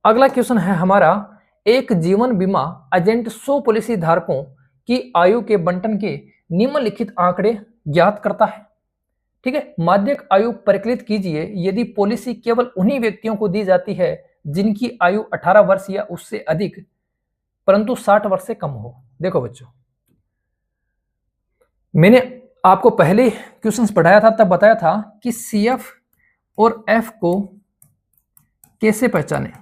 अगला क्वेश्चन है हमारा, एक जीवन बीमा एजेंट 100 पॉलिसी धारकों की आयु के बंटन के निम्नलिखित आंकड़े ज्ञात करता है। ठीक है, माध्यक आयु परिकलित कीजिए यदि पॉलिसी केवल उन्हीं व्यक्तियों को दी जाती है जिनकी आयु 18 वर्ष या उससे अधिक परंतु 60 वर्ष से कम हो। देखो बच्चों मैंने आपको पहले क्वेश्चंस पढ़ाया था, तब बताया था कि CF और F को कैसे पहचाने,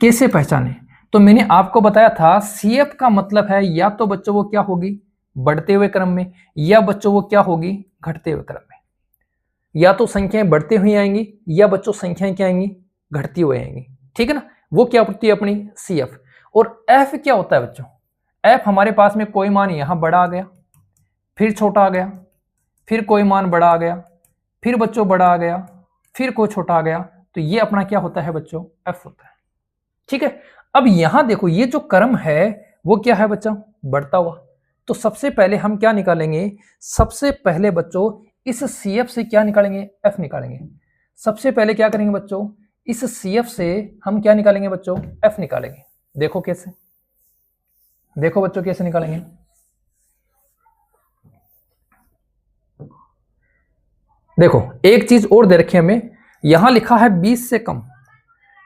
कैसे पहचाने। तो मैंने आपको बताया था CF का मतलब है या तो बच्चों वो क्या होगी बढ़ते हुए क्रम में, या बच्चों वो क्या होगी घटते हुए क्रम में, या तो संख्याएं बढ़ते हुए आएंगी या बच्चों संख्याएं क्या आएंगी घटती हुई आएंगी। ठीक है ना, वो क्या होती है अपनी CF। और F क्या होता है बच्चों, F हमारे पास में कोई मान यहां बड़ा आ गया, फिर छोटा आ गया, फिर कोई मान बड़ा आ गया, फिर बच्चों बड़ा आ गया, फिर कोई छोटा आ गया, तो ये अपना क्या होता है बच्चों F होता है। ठीक है, अब यहां देखो ये जो क्रम है वो क्या है बच्चों बढ़ता हुआ। तो सबसे पहले हम क्या निकालेंगे, सबसे पहले बच्चों इस CF से क्या निकालेंगे F निकालेंगे। सबसे पहले क्या करेंगे बच्चों, इस CF से हम क्या निकालेंगे बच्चों F निकालेंगे। देखो कैसे, देखो बच्चों कैसे निकालेंगे। देखो एक चीज और दे रखी है हमें, यहां लिखा है 20 से कम।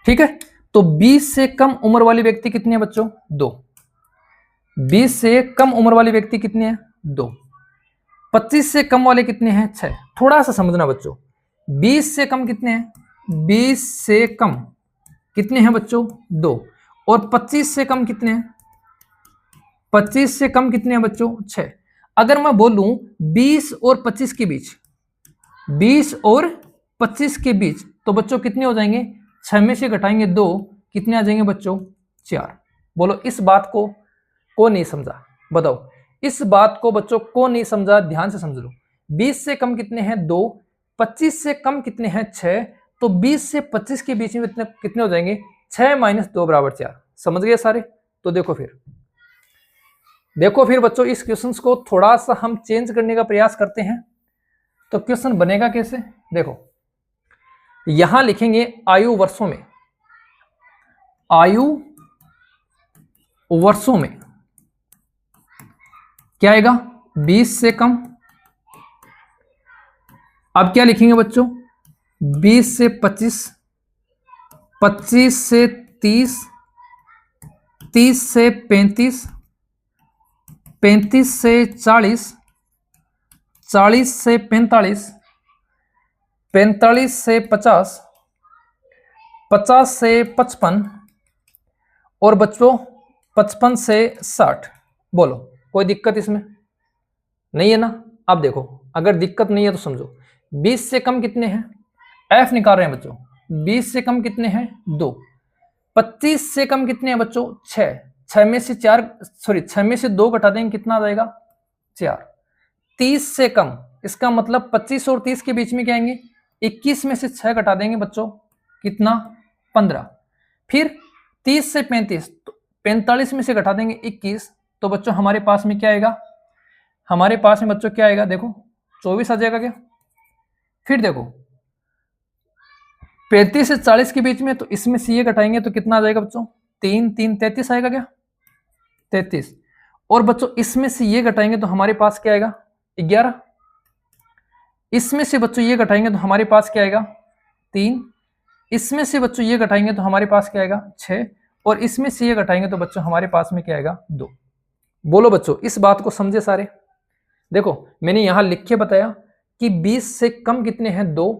ठीक है, तो 20 से कम उम्र वाले व्यक्ति कितने हैं बच्चों 2। 20 से कम उम्र वाले व्यक्ति कितने हैं 2। 25 से कम वाले कितने हैं 6। थोड़ा सा समझना बच्चों, 20 से कम कितने हैं, 20 से कम कितने हैं बच्चों 2, और 25 से कम कितने हैं, 25 से कम कितने हैं बच्चों 6। अगर मैं बोलूं 20 और 25 के बीच, 20 और 25 के बीच, तो बच्चों कितने हो जाएंगे, 6 में से घटाएंगे 2, कितने आ जाएंगे बच्चों 4। बोलो इस बात को नहीं समझा, बताओ इस बात को बच्चों को नहीं समझा, ध्यान से समझ लो। 20 से कम कितने हैं 2, 25 से कम कितने हैं 6, तो 20 से 25 के बीच में कितने हो जाएंगे 6 माइनस 2 बराबर 4। समझ गए सारे? तो देखो फिर बच्चों इस क्वेश्चन को थोड़ा सा हम चेंज करने का प्रयास करते हैं। तो क्वेश्चन बनेगा कैसे, देखो यहां लिखेंगे आयु वर्षों में, आयु वर्षों में क्या आएगा 20 से कम। अब क्या लिखेंगे बच्चों 20 से 25, 25 से 30, 30 से 35, 35 से 40, 40 से 45, 45 से 50, 50 से 55, और बच्चों 55 से 60। बोलो कोई दिक्कत इसमें नहीं है ना? अब देखो अगर दिक्कत नहीं है तो समझो, 20 से कम कितने हैं, F निकाल रहे हैं बच्चों, 20 से कम कितने हैं 2, 25 से कम कितने हैं बच्चों 6, 6 में से 6 में से 2 घटा देंगे कितना आ जाएगा 4। 30 से कम, इसका मतलब 25 और 30 के बीच में क्या आएंगे, 21 में से 6 घटा देंगे बच्चों कितना 15। फिर 30 से 35, तो 45 में से घटा देंगे 21, तो बच्चों हमारे पास में क्या आएगा, हमारे पास में बच्चों क्या आएगा, देखो 24 आ जाएगा क्या। फिर देखो 35 से 40 के बीच में, तो इसमें से ये घटाएंगे तो कितना आ जाएगा बच्चों, 3 3 33 आएगा क्या, 33। और बच्चों इसमें से ये घटाएंगे तो हमारे पास क्या आएगा, 11। इसमें से बच्चों ये घटाएंगे तो हमारे पास क्या आएगा, 3। इसमें से बच्चों ये घटाएंगे तो हमारे पास क्या आएगा, 6। और इसमें से ये घटाएंगे तो बच्चों हमारे पास में क्या आएगा, 2। बोलो बच्चों इस बात को समझे सारे। देखो मैंने यहां लिख के बताया कि 20 से कम कितने हैं, 2।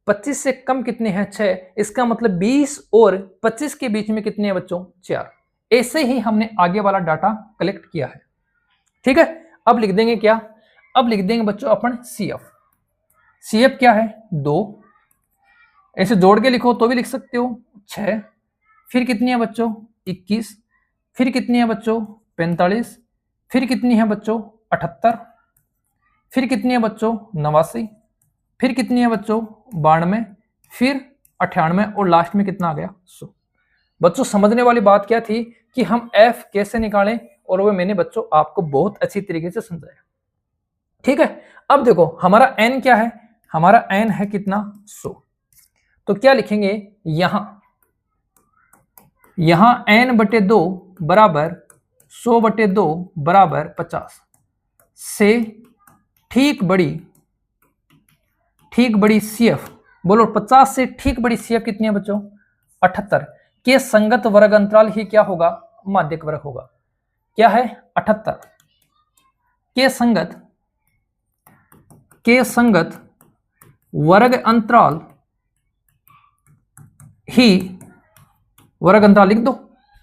25 से कम कितने हैं, 6। इसका मतलब 20 और 25 के बीच में कितने हैं बच्चों, 4। ऐसे ही हमने आगे वाला डाटा कलेक्ट किया है। ठीक है, अब लिख देंगे क्या, अब लिख देंगे बच्चों अपन CF। CF क्या है, 2। ऐसे जोड़ के लिखो तो भी लिख सकते हो, 6। फिर कितनी है बच्चों, 21। फिर कितनी है बच्चों, 45। फिर कितनी है बच्चों, 78। फिर कितनी है बच्चों, 89। फिर कितनी है बच्चों, 92। फिर 98 और लास्ट में कितना आ गया, 100। बच्चों समझने वाली बात क्या थी कि हम F कैसे निकालें, और वो मैंने बच्चों आपको बहुत अच्छी तरीके से समझाया। ठीक है, अब देखो हमारा n क्या है, हमारा n है कितना, 100। तो क्या लिखेंगे यहां n/2 बराबर 100/2 बराबर 50 से ठीक बड़ी CF। बोलो 50 से ठीक बड़ी CF कितनी है बच्चों, 78 के संगत वर्ग अंतराल ही क्या होगा, माध्यक वर्ग होगा। क्या है, 78 के संगत वर्ग अंतराल ही, वर्ग अंतराल लिख दो,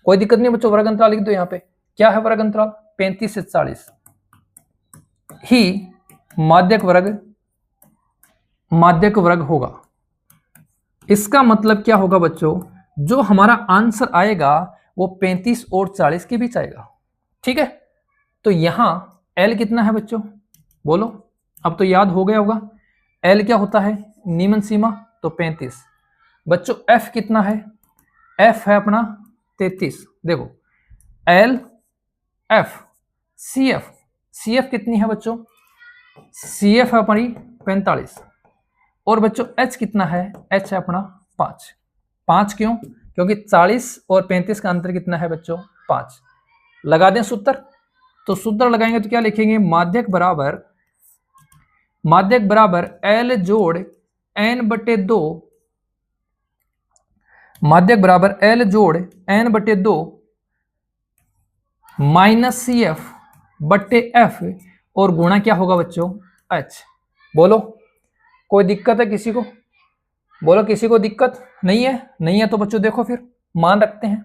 कोई दिक्कत नहीं बच्चों, वर्ग अंतराल लिख दो। यहां पे क्या है वर्ग अंतराल, 35 से 40 ही माध्यक वर्ग होगा। इसका मतलब क्या होगा बच्चों, जो हमारा आंसर आएगा वो 35 और 40 के बीच आएगा। ठीक है, तो यहां L कितना है बच्चों, बोलो, अब तो याद हो गया होगा। L क्या होता है, निम्न सीमा, तो 35। बच्चों F कितना है, F है अपना 33। देखो L F CF कितनी है बच्चों, CF है अपनी 45। और बच्चों H कितना है, H है अपना 5। क्यों, क्योंकि 40 और 35 का अंतर कितना है बच्चों, 5। लगा दें सूत्र, तो सूत्र लगाएंगे तो क्या लिखेंगे, माध्यक बराबर L जोड़ n/2, माध्यक बराबर L जोड़ n/2 माइनस CF/F और गुणा क्या होगा बच्चों, H। बोलो कोई दिक्कत है किसी को, बोलो किसी को दिक्कत नहीं है तो बच्चों देखो फिर मान रखते हैं।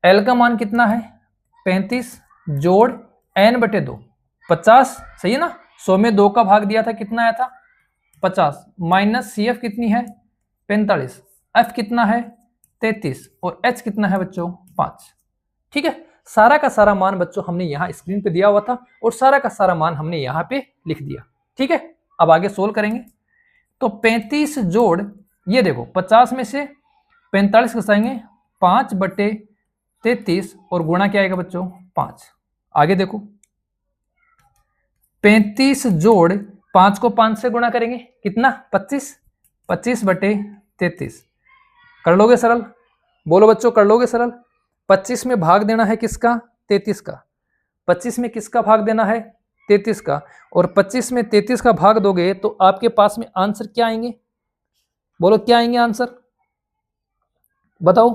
L का मान कितना है, 35 जोड़ n/2 50, सही है ना, 100 में 2 का भाग दिया था, कितना आया था, 50, माइनस CF कितनी है, 45, F कितना है, 33 और H कितना है बच्चों, 5। ठीक है, सारा का सारा मान बच्चों हमने यहाँ स्क्रीन पे दिया हुआ था और सारा का सारा मान हमने यहाँ पे लिख दिया। ठीक है, अब आगे सोल्व करेंगे। तो 35 जोड़, ये देखो 50 में से 45 घटाएंगे, 5/33 और गुणा क्या आएगा बच्चों, 5। आगे देखो 35 जोड़ 5 को 5 से गुणा करेंगे, कितना, 25, 25/33। कर लोगे सरल, बोलो बच्चों कर लोगे सरल। 25 में भाग देना है किसका, 33 का। 25 में किसका भाग देना है, 33 का। और 25 में 33 का भाग दोगे तो आपके पास में आंसर क्या आएंगे, बोलो क्या आएंगे आंसर, बताओ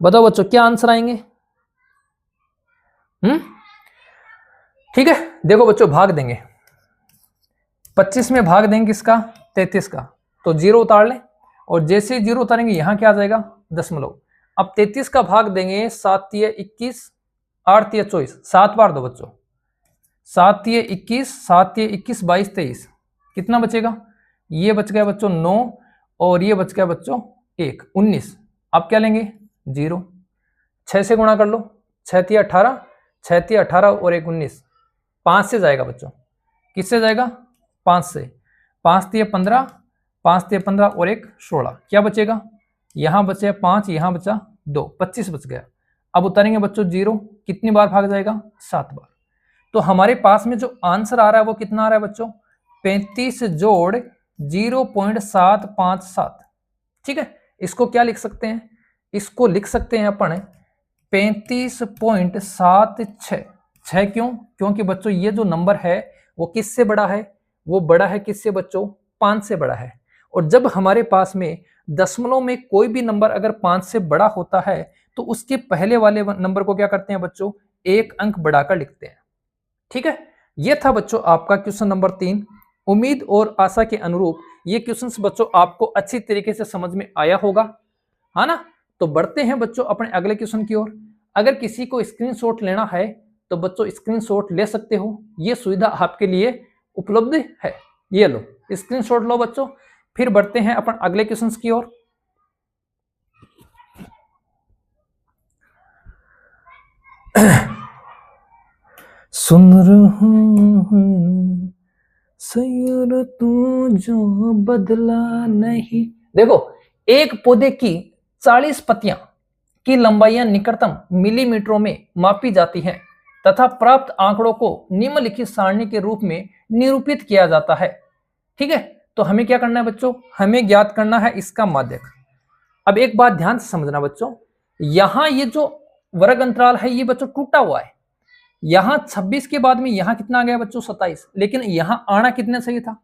बच्चों क्या आंसर आएंगे। ठीक है, देखो बच्चों भाग देंगे, 25 में भाग देंगे किसका, 33 का, तो 0 उतार लें और जैसे 0 उतारेंगे यहां क्या आ जाएगा, दशमलव। अब 33 का भाग देंगे, 7 × 21 8 × 24, 7 बार दो बच्चों, 7 × 21 7 × 21 22 23, कितना बचेगा, ये बच गया बच्चों 9 और ये बच गया बच्चों 1 19। अब क्या लेंगे 0, 6 से गुणा कर लो, 6 × 18 6 × 18 और 1 19, 5 से जाएगा बच्चों, किससे जाएगा, 5 से, 5 × 15 5 × 15 और 1 16, क्या बचेगा, यहाँ बचे 5 यहाँ बचा 2, 25 बच गया। अब उतारेंगे बच्चों 0, कितनी बार भाग जाएगा? 7 बार। तो हमारे पास में जो आंसर आ रहा है वो कितना आ रहा है बच्चों? 35 जोड़ 0.757। ठीक है, इसको क्या लिख सकते हैं? इसको लिख सकते हैं अपन 35.76। 6 क्यों? क्योंकि बच्चों ये जो नंबर है वो किससे बड़ा है? वो बड़ा है किससे बच्चों? 5 से बड़ा है। और जब हमारे पास में दशमलव में कोई भी नंबर अगर 5 से बड़ा होता है तो उसके पहले वाले नंबर को क्या करते हैं बच्चों? एक अंक बढ़ाकर लिखते हैं। ठीक है, ये था बच्चों आपका क्वेश्चन नंबर 3। उम्मीद और आशा के अनुरूप ये क्वेश्चंस बच्चों आपको अच्छी तरीके से समझ में आया होगा, है ना? तो बढ़ते हैं बच्चों अपने अगले क्वेश्चन की ओर। अगर किसी को स्क्रीनशॉट लेना है तो बच्चों स्क्रीनशॉट ले सकते हो, ये सुविधा आपके लिए उपलब्ध है। ये लो स्क्रीनशॉट लो बच्चों। फिर बढ़ते हैं अपन अगले क्वेश्चन की ओर। सुन रहा हूं सैर तू जो बदला नहीं। देखो, एक पौधे की 40 पत्तियां की लंबाइयां निकटतम मिलीमीटरों में मापी जाती हैं तथा प्राप्त आंकड़ों को निम्नलिखित सारणी के रूप में निरूपित किया जाता है। ठीक है, तो हमें क्या करना है बच्चों? हमें ज्ञात करना है इसका माध्यक। अब एक बात ध्यान से समझना बच्चों, यहां ये जो वर्ग अंतराल है ये बच्चों टूटा हुआ है। यहां 26 के बाद में यहां कितना आ गया बच्चों? 27। लेकिन यहां आना कितना चाहिए था?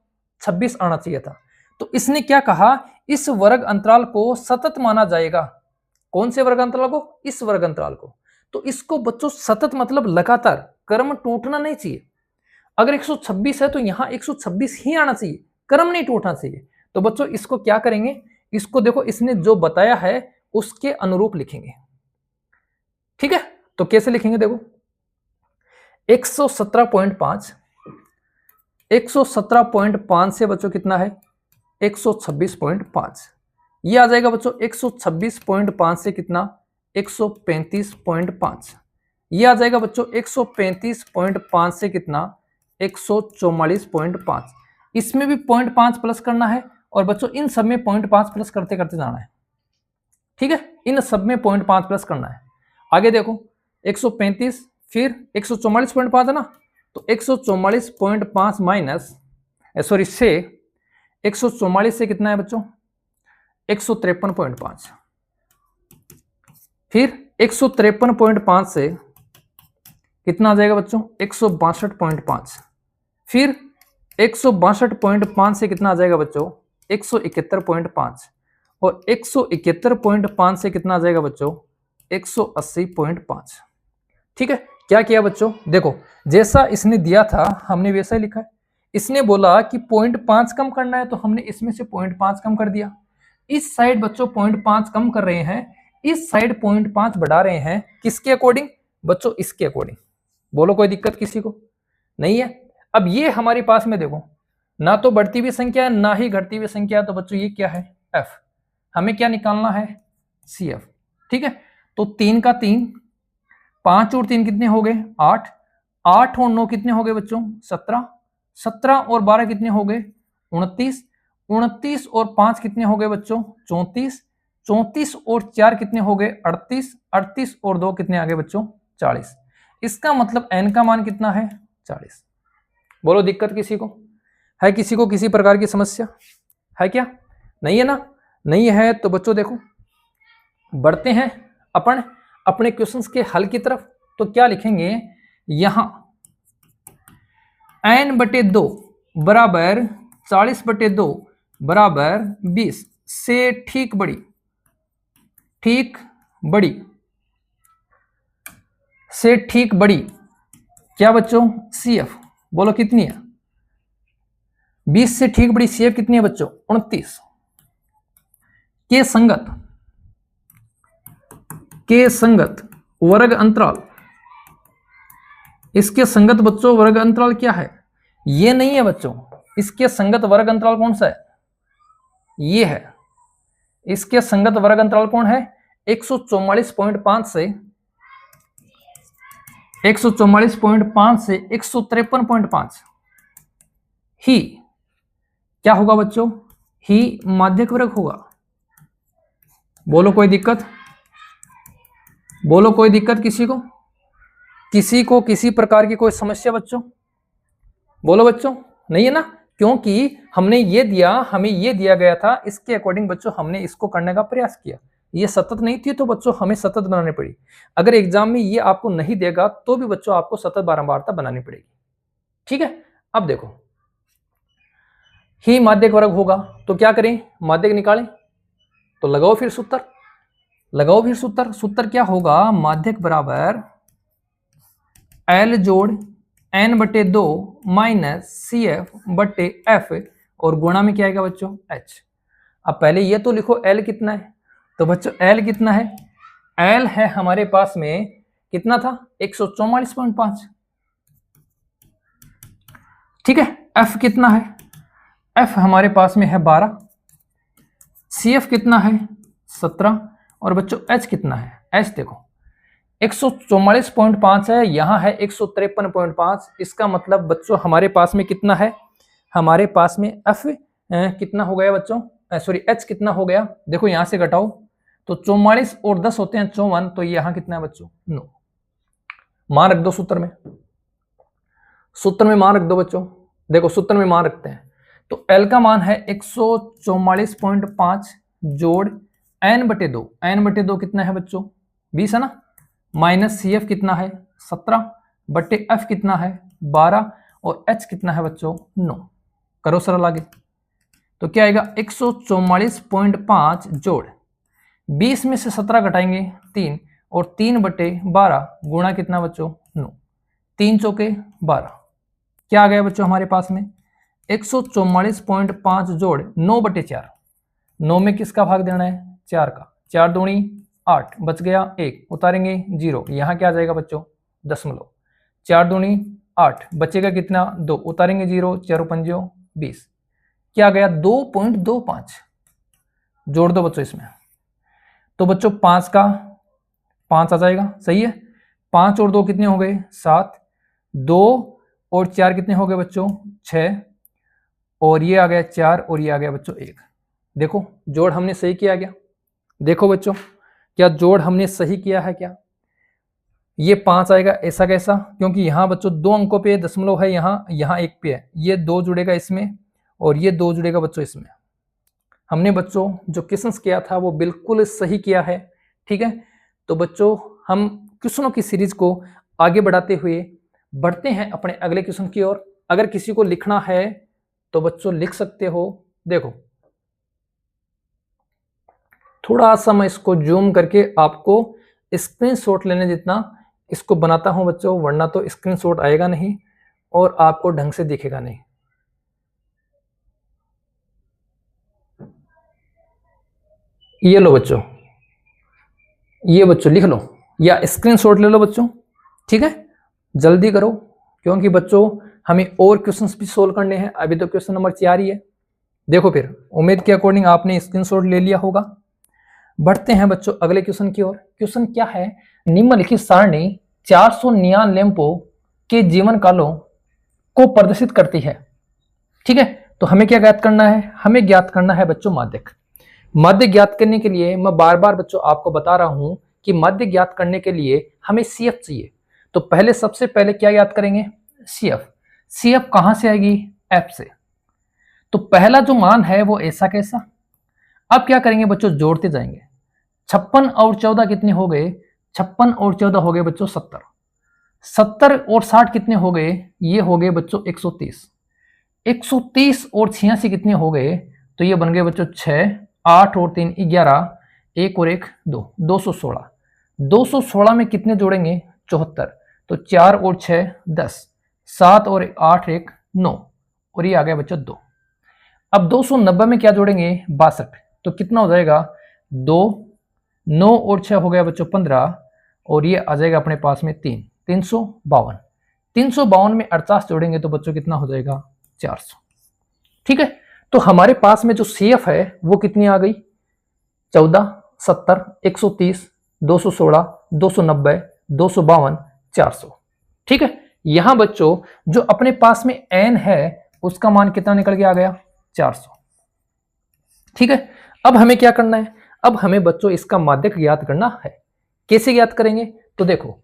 26 आना चाहिए था। तो इसने क्या कहा? इस वर्ग अंतराल को सतत माना जाएगा। कौन से वर्ग अंतराल को? इस वर्ग अंतराल को। तो इसको बच्चों सतत मतलब लगातार, क्रम टूटना नहीं चाहिए। अगर 126 है तो यहां 126 ही आना चाहिए, क्रम नहीं टूटना चाहिए। तो बच्चों इसको क्या करेंगे? इसको देखो, इसने जो बताया है उसके अनुरूप लिखेंगे। ठीक है, तो कैसे लिखेंगे? देखो 117.5, 117.5 से बच्चों कितना है? 126.5। ये आ जाएगा बच्चों 126.5 से कितना? 135.5। ये आ जाएगा बच्चों 135.5 से कितना? 144.5। इसमें भी 0.5 प्लस करना है और बच्चों इन सब में 0.5 प्लस करते करते जाना है। ठीक है, इन सब में 0.5 प्लस करना है। आगे देखो 135 फिर 144.5 है ना, तो 144.5 माइनस सॉरी से 144 से कितना है बच्चों? 153.5। फिर 153.5 से कितना आ जाएगा बच्चों? 162.5। फिर 162.5 से कितना आ जाएगा बच्चों? 171.5। और 171.5 से कितना आ जाएगा बच्चों? 180.5। ठीक है, क्या किया बच्चों? देखो जैसा इसने दिया था हमने वैसा ही लिखा है। इसने बोला कि 0.5 कम करना है तो हमने इसमें से 0.5 कम कर दिया। इस साइड बच्चों 0.5 कम कर रहे हैं, इस साइड 0.5 बढ़ा रहे हैं। किसके अकॉर्डिंग बच्चों? इसके अकॉर्डिंग। बोलो कोई दिक्कत किसी को नहीं है? अब ये हमारे पास में देखो, ना तो बढ़ती हुई संख्या है ना ही घटती हुई संख्या है, तो बच्चों ये क्या है? एफ। हमें क्या निकालना है? C F. ठीक है, तो 3 का 3, 5 और 3 कितने हो गए? 8। 8 और 9 कितने हो गए बच्चों? 17। 17 और 12 कितने हो गए? 29। 29 और 5 कितने हो गए बच्चों? 34। 34 और 4 कितने हो गए? 38। 38 और 2 कितने आ गए बच्चों? 40। इसका मतलब n का मान कितना है? 40। बोलो दिक्कत किसी को है? किसी को किसी प्रकार की समस्या है क्या? नहीं है ना? नहीं है तो बच्चों देखो बढ़ते हैं अपन अपने क्वेश्चंस के हल की तरफ। तो क्या लिखेंगे यहां? n/2 बराबर 40/2 बराबर 20 से ठीक बड़ी से ठीक बड़ी क्या बच्चों? CF। बोलो कितनी है? 20 से ठीक बड़ी CF कितनी है बच्चों? 29 के संगत वर्ग अंतराल। इसके संगत बच्चों वर्ग अंतराल क्या है? ये नहीं है बच्चों, इसके संगत वर्ग अंतराल कौन सा है? ये है। इसके संगत वर्ग अंतराल कौन है? 144.5 से 153.5 ही क्या होगा बच्चों? ही माध्यक वर्ग होगा। बोलो कोई दिक्कत? बोलो कोई दिक्कत किसी को, किसी प्रकार की कोई समस्या बच्चों? बोलो बच्चों, नहीं है ना? क्योंकि हमें ये दिया गया था, इसके अकॉर्डिंग बच्चों हमने इसको करने का प्रयास किया। ये सतत नहीं थी तो बच्चों हमें सतत बनानी पड़ी। अगर एग्जाम में ये आपको नहीं देगा तो भी बच्चों आपको सतत बारंबारता बनानी पड़ेगी। ठीक है, अब देखो ही माध्यक वर्ग होगा तो क्या करें, माध्यक निकालें। तो लगाओ फिर सूत्र, सूत्र क्या होगा, माध्यक बराबर L जोड़ n बटे 2 माइनस सी एफ बटे एफ और गुणा में क्या आएगा बच्चों, h। अब पहले ये तो लिखो L कितना है, तो बच्चों L कितना है, L है हमारे पास में कितना था 144.5। ठीक है, F कितना है, F हमारे पास में है 12, CF कितना है 17 और बच्चों H कितना है, H देखो 144.5 है, यहाँ है 153.5। इसका मतलब बच्चों हमारे पास में कितना है, हमारे पास में F कितना हो गया बच्चों, सॉरी H कितना हो गया, देखो यहाँ से घटाओ तो 44 और 10 होते हैं 54, तो यहाँ कितना है बच्चों 9। मान रख दो सूत्र में मान रख दो बच्चों, देखो सूत्र में मान रखते हैं तो L का मान है 144.5 जोड़ n बटे 2, n बटे 2 कितना है बच्चों 20 है ना, माइनस CF कितना है 17 बटे F कितना है 12 और H कितना है बच्चों 9। करो सरल आगे, तो क्या आएगा 144.5 जोड़ 20 में से 17 घटाएंगे 3 और 3 बटे 12 गुणा कितना बच्चों 9, 3 चौके 12। क्या आ गया बच्चों हमारे पास में 144.5 जोड़ 9 बटे 4, 9 में किसका भाग देना है 4 का, 4 दूनी 8, बच गया 1, उतारेंगे 0, यहाँ क्या आ जाएगा बच्चों दशमलव, 4 दूनी 8, बचेगा कितना 2, उतारेंगे 0, 4 पंजो 20, क्या आ गया 2.25। जोड़ दो बच्चों इसमें, तो बच्चों 5 का 5 आ जाएगा, सही है। 5 और 2 कितने हो गए 7, 2 और 4 कितने हो गए बच्चों 6, और ये आ गया 4 और ये आ गया बच्चों 1। देखो जोड़ हमने सही किया क्या, देखो बच्चों क्या जोड़ हमने सही किया है क्या, ये 5 आएगा ऐसा कैसा, क्योंकि यहाँ बच्चों 2 अंकों पे दशमलव है, यहाँ 1 पे है, ये 2 जुड़ेगा इसमें और ये 2 जुड़ेगा बच्चों इसमें। हमने बच्चों जो क्वेश्चंस किया था वो बिल्कुल सही किया है। ठीक है, तो बच्चों हम क्वेश्चनों की सीरीज को आगे बढ़ाते हुए बढ़ते हैं अपने अगले क्वेश्चन की ओर। अगर किसी को लिखना है तो बच्चों लिख सकते हो। देखो थोड़ा सा मैं इसको जूम करके आपको स्क्रीनशॉट लेने जितना इसको बनाता हूं बच्चों, वरना तो स्क्रीनशॉट आएगा नहीं और आपको ढंग से दिखेगा नहीं। ये लो बच्चों, ये बच्चों लिख लो या स्क्रीनशॉट ले लो बच्चों। ठीक है, जल्दी करो क्योंकि बच्चों हमें और क्वेश्चंस भी सोल्व करने हैं। अभी तो क्वेश्चन नंबर 4 ही है। देखो फिर उम्मीद के अकॉर्डिंग आपने स्क्रीनशॉट ले लिया होगा। बढ़ते हैं बच्चों अगले क्वेश्चन की ओर। क्वेश्चन क्या है, निम्नलिखित सारणी 499 लैंपों के जीवन कालों को प्रदर्शित करती है। ठीक है, तो हमें क्या ज्ञात करना है, हमें ज्ञात करना है बच्चों माध्यक। माध्यक ज्ञात करने के लिए मैं बार बार बच्चों आपको बता रहा हूं कि माध्यक ज्ञात करने के लिए हमें CF चाहिए। तो पहले सबसे पहले क्या ज्ञात करेंगे, CF। CF कहां से आएगी, F से। तो पहला जो मान है वो ऐसा कैसा। अब क्या करेंगे बच्चों, जोड़ते जाएंगे। 56 और 14 कितने हो गए, 56 और 14 हो गए बच्चों 70, 70 और 60 कितने हो गए, ये हो गए बच्चों 130, 130 और 86 कितने हो गए, तो ये बन गए बच्चों 6, 8 और 3 11, 1 और 1 2, 216। 216 में कितने जोड़ेंगे 74, तो 4 और 6 10, 7 और 8 1 9 और ये आ गया बच्चों 2। अब 290 में क्या जोड़ेंगे 62, तो कितना हो जाएगा 2, 9 और 6 हो गया बच्चों 15 और ये आ जाएगा अपने पास में 3, 352। 352 में 48 जोड़ेंगे तो बच्चों कितना हो जाएगा 400। ठीक है, तो हमारे पास में जो CF है वो कितनी आ गई 14, 70, 130, 216, 290, 252, 400। ठीक है, यहां बच्चों जो अपने पास में n है उसका मान कितना निकल के आ गया 400। ठीक है, अब हमें क्या करना है, अब हमें बच्चों इसका माध्यक ज्ञात करना है। कैसे ज्ञात करेंगे? तो देखो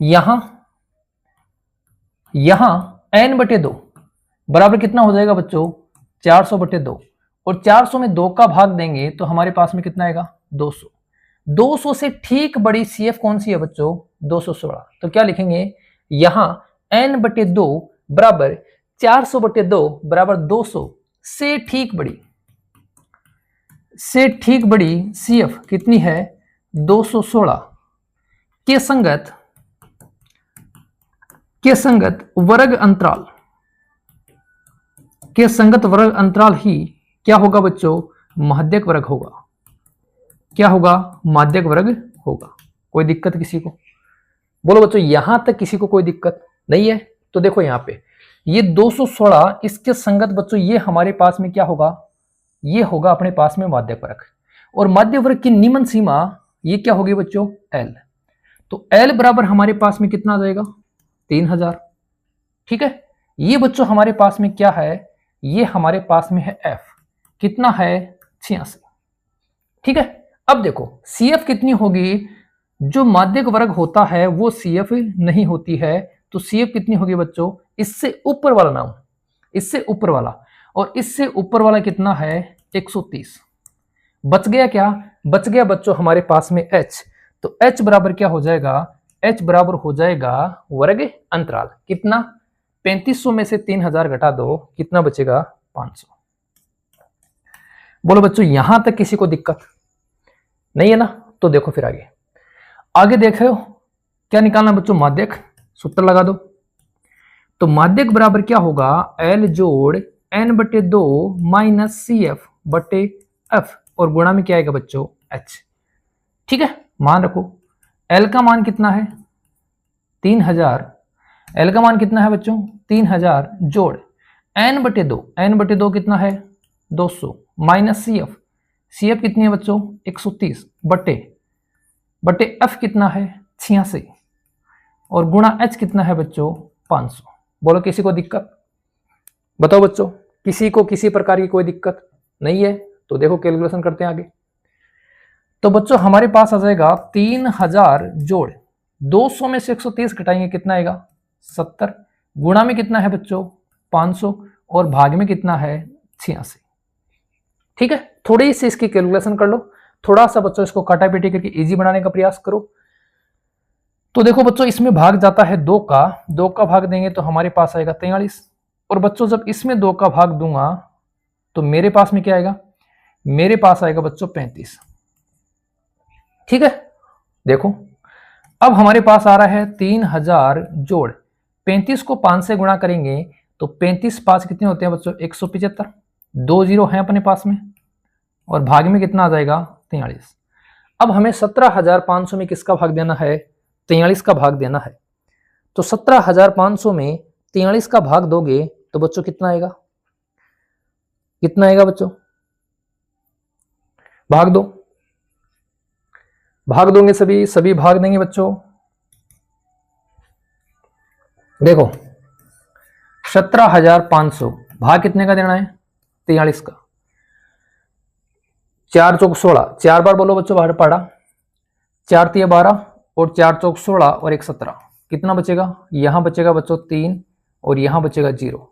यहां n/2 बराबर कितना हो जाएगा बच्चों? 400/2, और 400 में 2 का भाग देंगे तो हमारे पास में कितना आएगा? 200। 200 से ठीक बड़ी CF कौन सी है बच्चों? 216। तो क्या लिखेंगे? यहां n/2 बराबर 400/2 बराबर 200 से ठीक बड़ी CF कितनी है? 216 के संगत वर्ग अंतराल ही क्या होगा बच्चों? माध्यक वर्ग होगा। क्या होगा? माध्यक वर्ग होगा। कोई दिक्कत किसी को? बोलो बच्चों, यहां तक किसी को कोई दिक्कत नहीं है? तो देखो यहां पे ये 216 इसके संगत बच्चों ये हमारे पास में क्या होगा? ये होगा अपने पास में माध्यक वर्ग, और माध्यक वर्ग की निम्न सीमा ये क्या होगी बच्चों? L। तो L बराबर हमारे पास में कितना आ जाएगा? 3000। ठीक है, ये बच्चों हमारे पास में क्या है? ये हमारे पास में है F, कितना है? 86। ठीक है, अब देखो CF कितनी होगी? जो माध्यक वर्ग होता है वो CF नहीं होती है, तो CF कितनी होगी बच्चों? इससे ऊपर वाला नाम, इससे ऊपर वाला, और इससे ऊपर वाला कितना है? 130। बच गया क्या? बच गया बच्चों हमारे पास में H। तो H बराबर क्या हो जाएगा? H बराबर हो जाएगा वर्ग अंतराल। कितना? 3500 में से 3000 घटा दो, कितना बचेगा? 500। बोलो बच्चों, यहां तक किसी को दिक्कत नहीं है ना? तो देखो फिर आगे देखो क्या निकालना बच्चों? माध्यक। सूत्र लगा दो। तो माध्यक बराबर क्या होगा? L जोड़ n/2 माइनस CF/F, और गुणा में क्या आएगा बच्चों? H। ठीक है, मान रखो L का मान कितना है? 3000। L का मान कितना है बच्चों? 3000 जोड़ n/2 कितना है? 200 माइनस CF कितनी है बच्चों? 130 बटे F कितना है? 86, और गुणा H कितना है बच्चों? 500। बोलो किसी को दिक्कत? बताओ बच्चों, किसी को किसी प्रकार की कोई दिक्कत नहीं है? तो देखो कैलकुलेशन करते हैं आगे। तो बच्चों हमारे पास आ जाएगा 3000 जोड़ 200 में से 130 घटाएंगे, कितना आएगा? 70। गुणा में कितना है बच्चों? 500, और भाग में कितना है? 86। ठीक है, थोड़ी सी इसकी कैलकुलेशन कर लो, थोड़ा सा बच्चों इसको काटा पीटी करके इजी बनाने का प्रयास करो। तो देखो बच्चों, इसमें भाग जाता है 2 का भाग देंगे तो हमारे पास आएगा 43, और बच्चों जब इसमें 2 का भाग दूंगा तो मेरे पास में क्या आएगा? मेरे पास आएगा बच्चों 35। ठीक है, देखो अब हमारे पास आ रहा है 3000 जोड़ 35 को 5 से गुणा करेंगे तो 35 5 कितने होते हैं बच्चों? 175। 2 जीरो हैं अपने पास में, और भाग में कितना आ जाएगा? 43। अब हमें 17500 में किसका भाग देना है? 43 का भाग देना है। तो 17500 में 43 का भाग दोगे तो बच्चों कितना आएगा? कितना आएगा बच्चों? भाग दो, भाग दोगे सभी भाग देंगे बच्चों। देखो 17500 भाग कितने का देना है? 43 का। 4 चौक 16, 4 बार बोलो बच्चों बाहर पड़ा। 4 तिया 12, और 4 चौक 16 और 1 17। कितना बचेगा? यहां बचेगा बच्चों 3, और यहां बचेगा 0।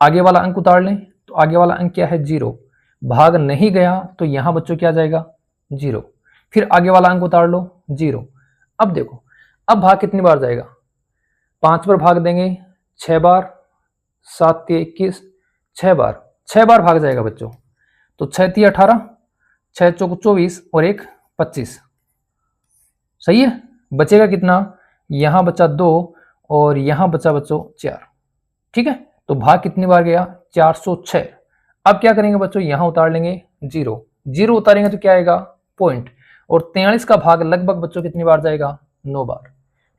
आगे वाला अंक उतार लें तो आगे वाला अंक क्या है? 0। भाग नहीं गया तो यहां बच्चों क्या जाएगा? 0। फिर आगे वाला अंक उतार लो, 0। अब देखो, अब भाग कितनी बार जाएगा? 5 बार भाग देंगे, 6 बार, 7 तिया 21, 6 बार भाग जाएगा बच्चों। तो 6 तिया 18, 6 चौक 24, और 1 25। सही है, बचेगा कितना? यहां बचा 2, और यहां बचा बच्चों 4। ठीक है, तो भाग कितनी बार गया? 406। अब क्या करेंगे बच्चों? यहां उतार लेंगे 0 उतारेंगे तो क्या आएगा? पॉइंट। और 43 का भाग लगभग बच्चों कितनी बार जाएगा? 9 बार।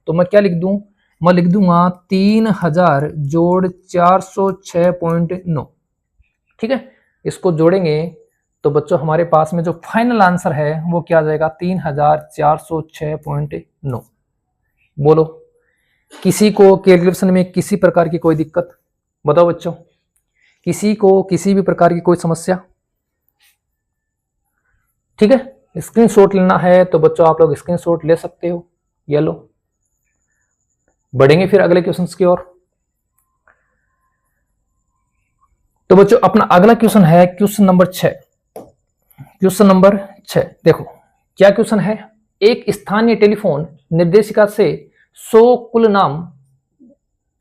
तो मैं क्या लिख दूं? मैं लिख दूंगा 3000 जोड़ 406.9। ठीक है, इसको जोड़ेंगे तो बच्चों हमारे पास में जो फाइनल आंसर है वो क्या आ जाएगा? 3406.9। बोलो किसी को कैलकुलेशन में किसी प्रकार की कोई दिक्कत? बताओ बच्चों, किसी को किसी भी प्रकार की कोई समस्या? ठीक है, स्क्रीनशॉट लेना है तो बच्चों आप लोग स्क्रीनशॉट ले सकते हो। ये लो, बढ़ेंगे फिर अगले क्वेश्चंस की ओर। तो बच्चों अपना अगला क्वेश्चन है क्वेश्चन नंबर 6। क्वेश्चन नंबर 6 देखो क्या क्वेश्चन है। एक स्थानीय टेलीफोन निर्देशिका से 100 कुल नाम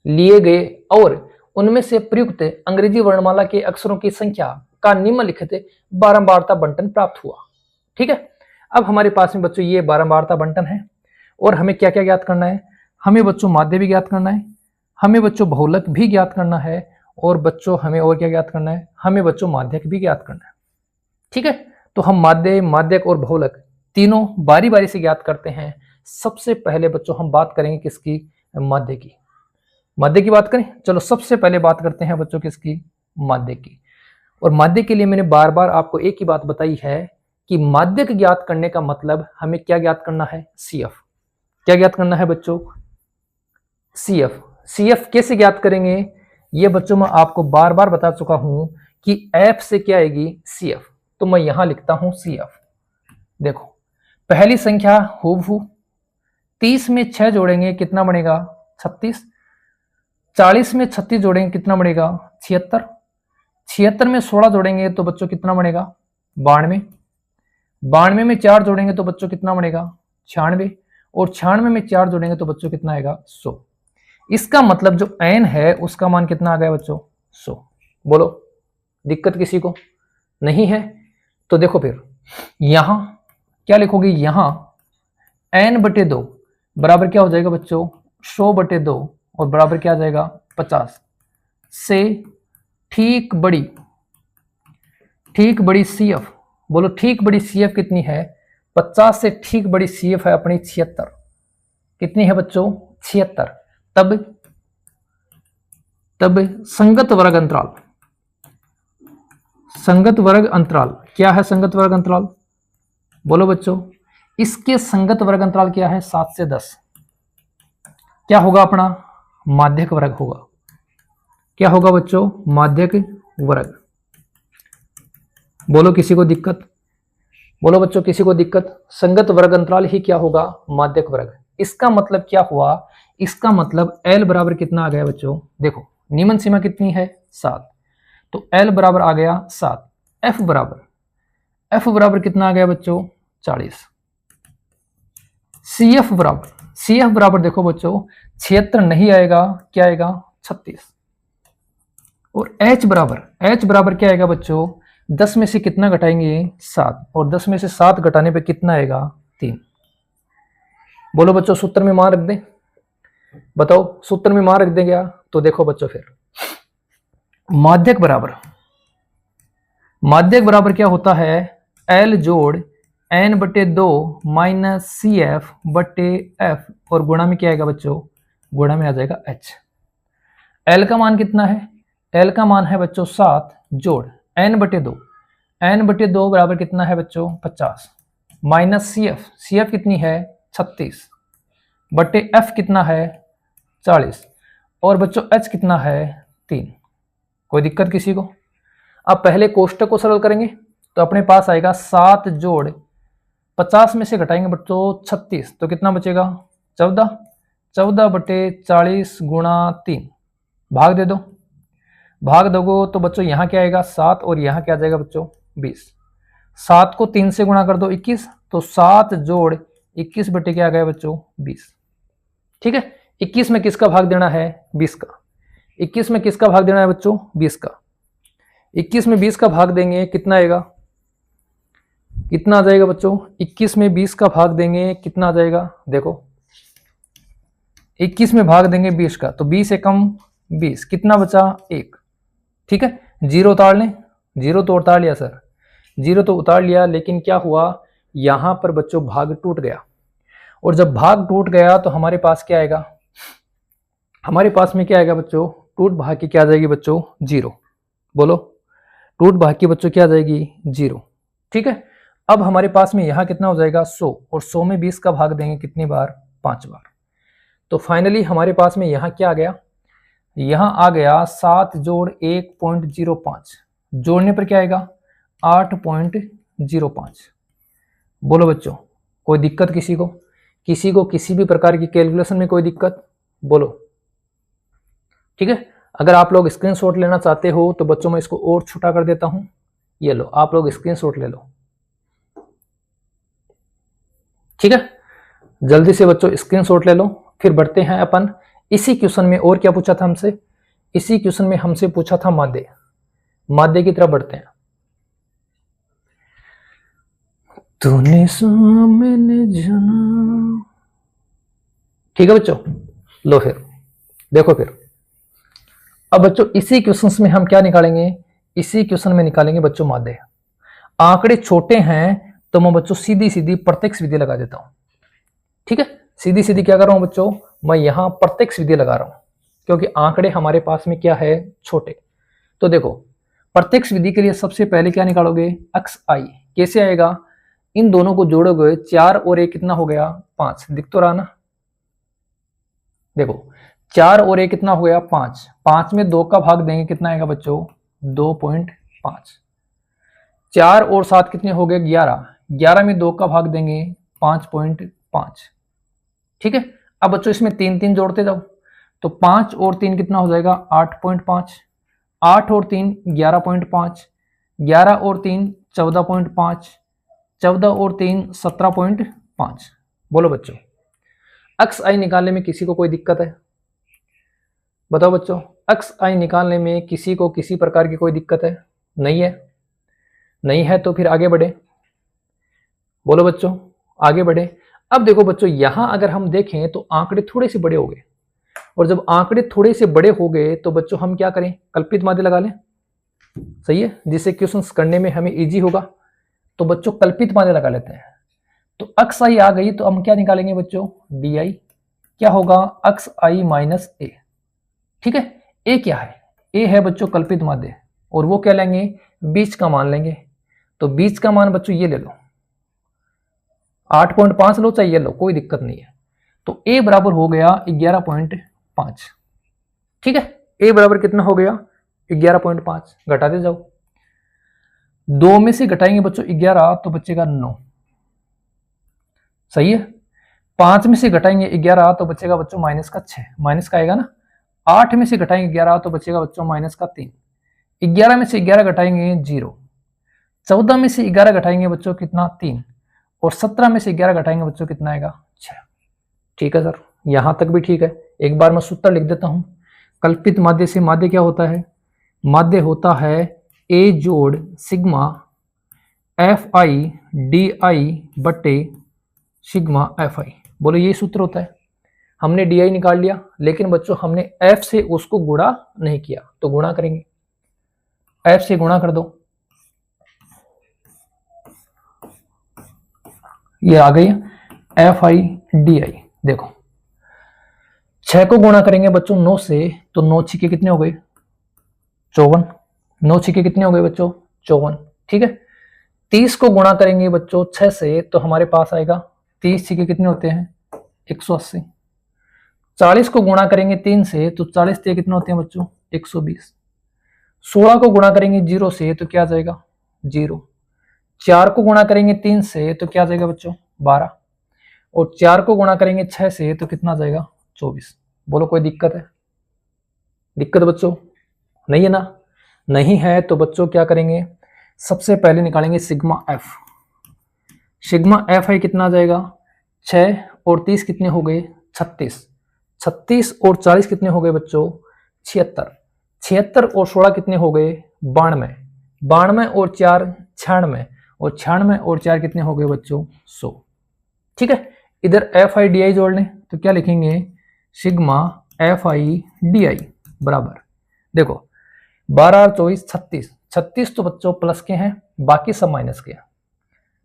लिए गए और उनमें से प्रयुक्त अंग्रेजी वर्णमाला के अक्षरों की संख्या का निम्नलिखित बारंबारता बंटन प्राप्त हुआ। ठीक है, अब हमारे पास में बच्चों ये बारंबारता बंटन है और हमें क्या क्या ज्ञात करना है। हमें बच्चों माध्य भी ज्ञात करना है, हमें बच्चों बहुलक भी ज्ञात करना है और बच्चों हमें और क्या ज्ञात करना है, हमें बच्चों माध्यक भी ज्ञात करना है। ठीक है, तो हम माध्य, माध्यक और बहुलक तीनों बारी बारी से ज्ञात करते हैं। सबसे पहले बच्चों हम बात करेंगे किसकी, माध्य की। माध्य की बात करें, चलो सबसे पहले बात करते हैं बच्चों किसकी, माध्य की। और माध्य के लिए मैंने बार बार आपको एक ही बात बताई है कि माध्यक ज्ञात करने का मतलब हमें क्या ज्ञात करना है, CF। क्या ज्ञात करना है बच्चों, CF। CF कैसे ज्ञात करेंगे, ये बच्चों मैं आपको बार बार बता चुका हूं कि F से क्या आएगी, CF। तो मैं यहां लिखता हूं CF। देखो पहली संख्या हूबहू 30 में 6 जोड़ेंगे कितना बनेगा, 36। 40 में 36 जोड़ेंगे कितना बनेगा, 76। 76 में 16 जोड़ेंगे तो बच्चों कितना बनेगा, 92। 92 में 4 जोड़ेंगे तो बच्चों कितना बनेगा, 96। और 96 में 4 जोड़ेंगे तो बच्चों कितना आएगा, 100। इसका मतलब जो n है उसका मान कितना आ गया बच्चों, 100। बोलो दिक्कत किसी को नहीं है। तो देखो फिर यहां क्या लिखोगे, यहां n/2 बराबर क्या हो जाएगा बच्चों, 100/2 और बराबर क्या आ जाएगा, 50 से ठीक बड़ी CF। बोलो ठीक बड़ी CF कितनी है, 50 से ठीक बड़ी CF है अपनी 76। कितनी है बच्चों, 76। तब संगत वर्ग अंतराल, संगत वर्ग अंतराल क्या है, संगत वर्ग अंतराल बोलो बच्चों, इसके संगत वर्ग अंतराल क्या है, 7 से 10। क्या होगा अपना, माध्यक वर्ग होगा। क्या होगा बच्चों, माध्यक वर्ग। बोलो किसी को दिक्कत, बोलो बच्चों किसी को दिक्कत। संगत वर्ग अंतराल ही क्या होगा, माध्यक वर्ग। इसका मतलब क्या हुआ, इसका मतलब L बराबर कितना आ गया बच्चों, देखो निम्न सीमा कितनी है, 7। तो L बराबर आ गया 7। F बराबर कितना आ गया बच्चों, 40। CF बराबर देखो बच्चों 76 नहीं आएगा, क्या आएगा, 36। और H बराबर क्या आएगा बच्चों, 10 में से कितना घटाएंगे, 7। और 10 में से 7 घटाने पे कितना आएगा, 3। बोलो बच्चों सूत्र में मान रख दें, बताओ सूत्र में मान रख दें क्या। तो देखो बच्चों फिर माध्यक बराबर क्या होता है, L जोड़ n/2 माइनस CF/F और गुणा में क्या आएगा बच्चों, गुणा में आ जाएगा H। L का मान कितना है, L का मान है बच्चों 7 जोड़ n/2 बराबर कितना है बच्चों, 50 माइनस CF कितनी है, 36 बटे F कितना है, 40 और बच्चों H कितना है, 3। कोई दिक्कत किसी को। अब पहले कोष्टक को सरल करेंगे तो अपने पास आएगा 7 जोड़ 50 में से घटाएंगे बच्चों 36 तो कितना बचेगा, 14/40 गुणा 3 भाग दे दो। भाग दोगे तो बच्चों यहाँ क्या आएगा 7 और यहाँ क्या आ जाएगा बच्चों 20। 7 को 3 से गुणा कर दो 21, तो 7 जोड़ 21 बटे क्या आ गया बच्चों 20। ठीक है, 21 में किसका भाग देना है, 20 का। 21 में किसका भाग देना है बच्चों, 20 का। 21 में 20 का भाग देंगे कितना आएगा, कितना आ जाएगा बच्चों, 21 में 20 का भाग देंगे कितना आ जाएगा, देखो 21 में भाग देंगे 20 का तो 20 एकम 20 कितना बचा 1। ठीक है, जीरो उतार लें, जीरो तो उतार लिया सर, जीरो तो उतार लिया, लेकिन क्या हुआ यहां पर बच्चों भाग टूट गया। और जब भाग टूट गया तो हमारे पास क्या आएगा, हमारे पास में क्या आएगा बच्चों, टूट भाग की क्या आ जाएगी बच्चों, 0। बोलो टूट भाग की बच्चों क्या आ जाएगी, 0। ठीक है, अब हमारे पास में यहाँ कितना हो जाएगा 100 और 100 में 20 का भाग देंगे कितनी बार, 5 बार। तो फाइनली हमारे पास में यहाँ क्या आ गया, यहाँ आ गया 7 जोड़ 1.05 जोड़ने पर क्या आएगा 8.05। बोलो बच्चों, कोई दिक्कत किसी को किसी भी प्रकार की कैलकुलेशन में कोई दिक्कत? बोलो। ठीक है, अगर आप लोग स्क्रीनशॉट लेना चाहते हो तो बच्चों मैं इसको और छोटा कर देता हूं, ये लो आप लोग स्क्रीनशॉट ले लो। ठीक है, जल्दी से बच्चों स्क्रीनशॉट ले लो। फिर बढ़ते हैं अपन इसी क्वेश्चन में। और क्या पूछा था हमसे? इसी क्वेश्चन में हमसे पूछा था माध्य की तरफ बढ़ते हैं। तूने सुना मैंने जाना। ठीक है बच्चों, लो फिर देखो। फिर अब बच्चों इसी क्वेश्चन में हम क्या निकालेंगे? इसी क्वेश्चन में निकालेंगे बच्चों माध्य। आंकड़े छोटे हैं तो मैं बच्चों सीधी सीधी प्रत्यक्ष विधि लगा देता हूं। ठीक है, सीधी सीधी क्या कर रहा हूं बच्चों? मैं यहां प्रत्यक्ष विधि लगा रहा हूं क्योंकि आंकड़े हमारे पास में क्या है? छोटे। तो देखो प्रत्यक्ष विधि के लिए सबसे पहले क्या निकालोगे? अक्स आई। कैसे आएगा? इन दोनों को जोड़ोगे, 4 और 1 कितना हो गया? 5। दिख तो रहा ना? देखो 4 और 1 कितना हो गया? 5। 5 में 2 का भाग देंगे, कितना आएगा बच्चों? 2.5। 4 और 7 कितने हो गए? 11। 11 में 2 का भाग देंगे, 5.5। ठीक है, अब बच्चों इसमें 3 3 जोड़ते जाओ तो 5 और 3 कितना हो जाएगा? 8.5। 8 और 3 11.5। 11 और 3 14.5। 14 और 3 17.5। बोलो बच्चों, अक्स आई निकालने में किसी को कोई दिक्कत है? बताओ बच्चों, अक्स आई निकालने में किसी को किसी प्रकार की कोई दिक्कत है? नहीं है? नहीं है तो फिर आगे बढ़े। बोलो बच्चों, आगे बढ़े। अब देखो बच्चों, यहां अगर हम देखें तो आंकड़े थोड़े से बड़े हो गए, और जब आंकड़े थोड़े से बड़े हो गए तो बच्चों हम क्या करें? कल्पित माध्य लगा लें। सही है, जिससे क्वेश्चंस करने में हमें इजी होगा। तो बच्चों कल्पित माध्य लगा लेते हैं। तो अक्स आई आ गई तो हम क्या निकालेंगे बच्चों? D I. क्या होगा? अक्स आई माइनस ए। ठीक है, ए क्या है? ए है बच्चों कल्पित माध्य, और वो क्या लेंगे? बीच का मान लेंगे। तो बीच का मान बच्चों ये ले लो, 8.5 लो चाहे ये लो, कोई दिक्कत नहीं है। तो ए बराबर हो गया 11.5। ठीक है, ए बराबर कितना हो गया? 11.5। घटाते जाओ, 2 में से घटाएंगे बच्चों 11 तो बचेगा 9। सही है, 5 में से घटाएंगे 11 तो बचेगा बच्चों माइनस का 6। माइनस का आएगा ना। 8 में से घटाएंगे 11 तो बचेगा बच्चों माइनस का 3। 11 में से 11 घटाएंगे 0। 14 में से 11 घटाएंगे बच्चों कितना? 3। और 17 में से 11 घटाएंगे बच्चों कितना आएगा? 6। ठीक है सर, यहां तक भी ठीक है। एक बार मैं सूत्र लिख देता हूं। कल्पित माध्य से माध्य क्या होता है? माध्य होता है ए जोड़ sigma F I D I बटे सिग्मा एफ आई। बोलो यही सूत्र होता है। हमने डी आई निकाल लिया, लेकिन बच्चों हमने एफ से उसको गुणा नहीं किया, तो गुणा करेंगे। एफ से गुणा कर दो, ये आ गई एफ आई डी आई। देखो 6 को गुणा करेंगे बच्चों 9 से, तो 9 छिके कितने हो गए? 54। 9 छिके कितने हो गए बच्चों? 54। ठीक है, 30 को गुणा करेंगे बच्चों 6 से तो हमारे पास आएगा 30 छिके कितने होते हैं? 180। 40 को गुणा करेंगे 3 से तो 40 छिके कितने होते हैं बच्चों? 120। 16 को गुणा करेंगे 0 से तो क्या आ जाएगा? 0। 4 को गुणा करेंगे 3 से तो क्या आ जाएगा बच्चों? 12। और 4 को गुणा करेंगे 6 से तो कितना आ जाएगा? 24। बोलो कोई दिक्कत है? दिक्कत बच्चों नहीं है ना? नहीं है तो बच्चों क्या करेंगे? सबसे पहले निकालेंगे सिग्मा एफ। सिग्मा एफ है कितना आ जाएगा? 6 और 30 कितने हो गए? 36। 36 और 40 कितने हो गए बच्चों? 76। 76 और 16 कितने हो गए? 92। 92 और 4 96। और 96 और 4 कितने हो गए बच्चों? 100। ठीक है, इधर एफ आई डी आई जोड़ लें तो क्या लिखेंगे? Sigma F I D I बराबर, देखो 12 और 24 36। 36 तो बच्चों प्लस के हैं, बाकी सब माइनस के हैं।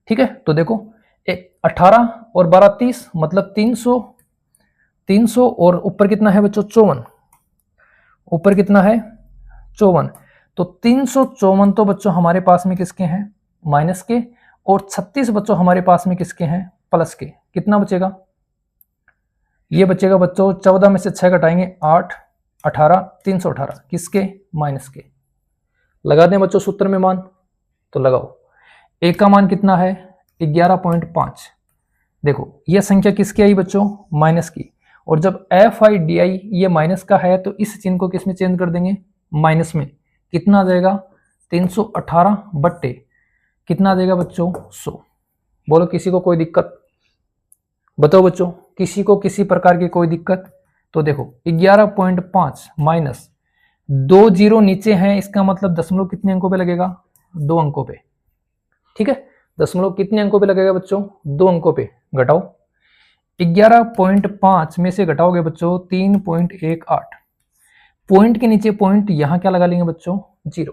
ठीक है, तो देखो 18 और 12 30, मतलब 300। 300 और ऊपर कितना है बच्चों? 54। ऊपर कितना है? 54। तो 354 तो बच्चों हमारे पास में किसके हैं? माइनस के। और 36 बच्चों हमारे पास में किसके हैं? प्लस के। कितना बचेगा? ये बचेगा बच्चों 14 में से 6 घटाएंगे 8, 18, 318 किसके? माइनस के। लगा दें बच्चों सूत्र में मान, तो लगाओ। ए का मान कितना है? 11.5। देखो यह संख्या किसकी आई बच्चों, माइनस की, और जब एफ आई डी आई ये माइनस का है तो इस चिन्ह को किस में चेंज कर देंगे, माइनस में। कितना आ जाएगा 318 बट्टे कितना आ जाएगा बच्चों 100। बोलो किसी को कोई दिक्कत, बताओ बच्चों किसी को किसी प्रकार की कोई दिक्कत। तो देखो 11.5 माइनस 2 जीरो नीचे हैं, इसका मतलब दशमलव कितने अंकों पे लगेगा, 2 अंकों पे। ठीक है, दशमलव कितने अंकों पे लगेगा बच्चों, 2 अंकों पे। घटाओ 11.5 में से घटाओगे बच्चों 3.18, पॉइंट के नीचे पॉइंट, यहां क्या लगा लेंगे बच्चों, 0।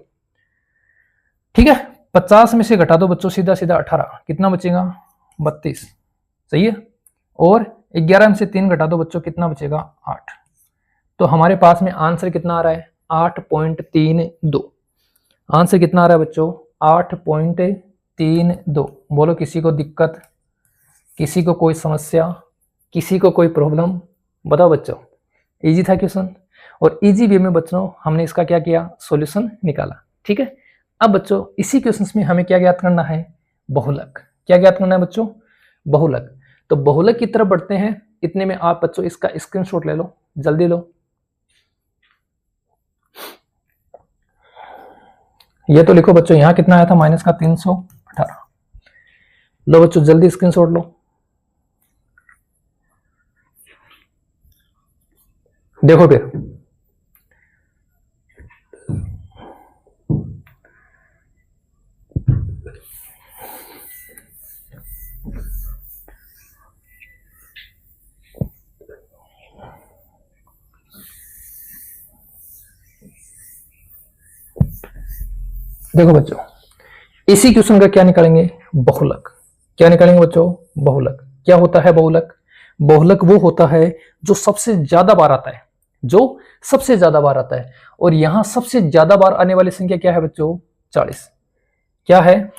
ठीक है, 50 में से घटा दो बच्चों सीधा सीधा 18, कितना बचेगा 32। सही है, और 11 में से 3 घटा दो बच्चों, कितना बचेगा 8। तो हमारे पास में आंसर कितना आ रहा है, 8.32। आंसर कितना आ रहा है बच्चों, 8.32। बोलो किसी को दिक्कत, किसी को कोई समस्या, किसी को कोई प्रॉब्लम, बताओ बच्चों। इजी था क्वेश्चन, और इजी वे में बच्चों हमने इसका क्या किया, सॉल्यूशन निकाला। ठीक है, अब बच्चों इसी क्वेश्चन में हमें क्या ज्ञात करना है, बहुलक। क्या ज्ञात करना है बच्चों, बहुलक। तो बहुलक की तरफ बढ़ते हैं, इतने में आप बच्चों इसका स्क्रीनशॉट ले लो, जल्दी लो। ये तो लिखो बच्चों, यहां कितना आया था, माइनस का 318। लो बच्चों जल्दी स्क्रीनशॉट लो। देखो फिर देखो बच्चों, इसी क्वेश्चन का क्या निकालेंगे, बहुलक। क्या निकालेंगे बच्चों, बहुलक। क्या होता है बहुलक, बहुलक वो होता है जो सबसे ज्यादा बार आता है, जो सबसे ज्यादा बार आता है। और यहां सबसे ज्यादा बार आने वाली संख्या क्या है बच्चों, 40। क्या है,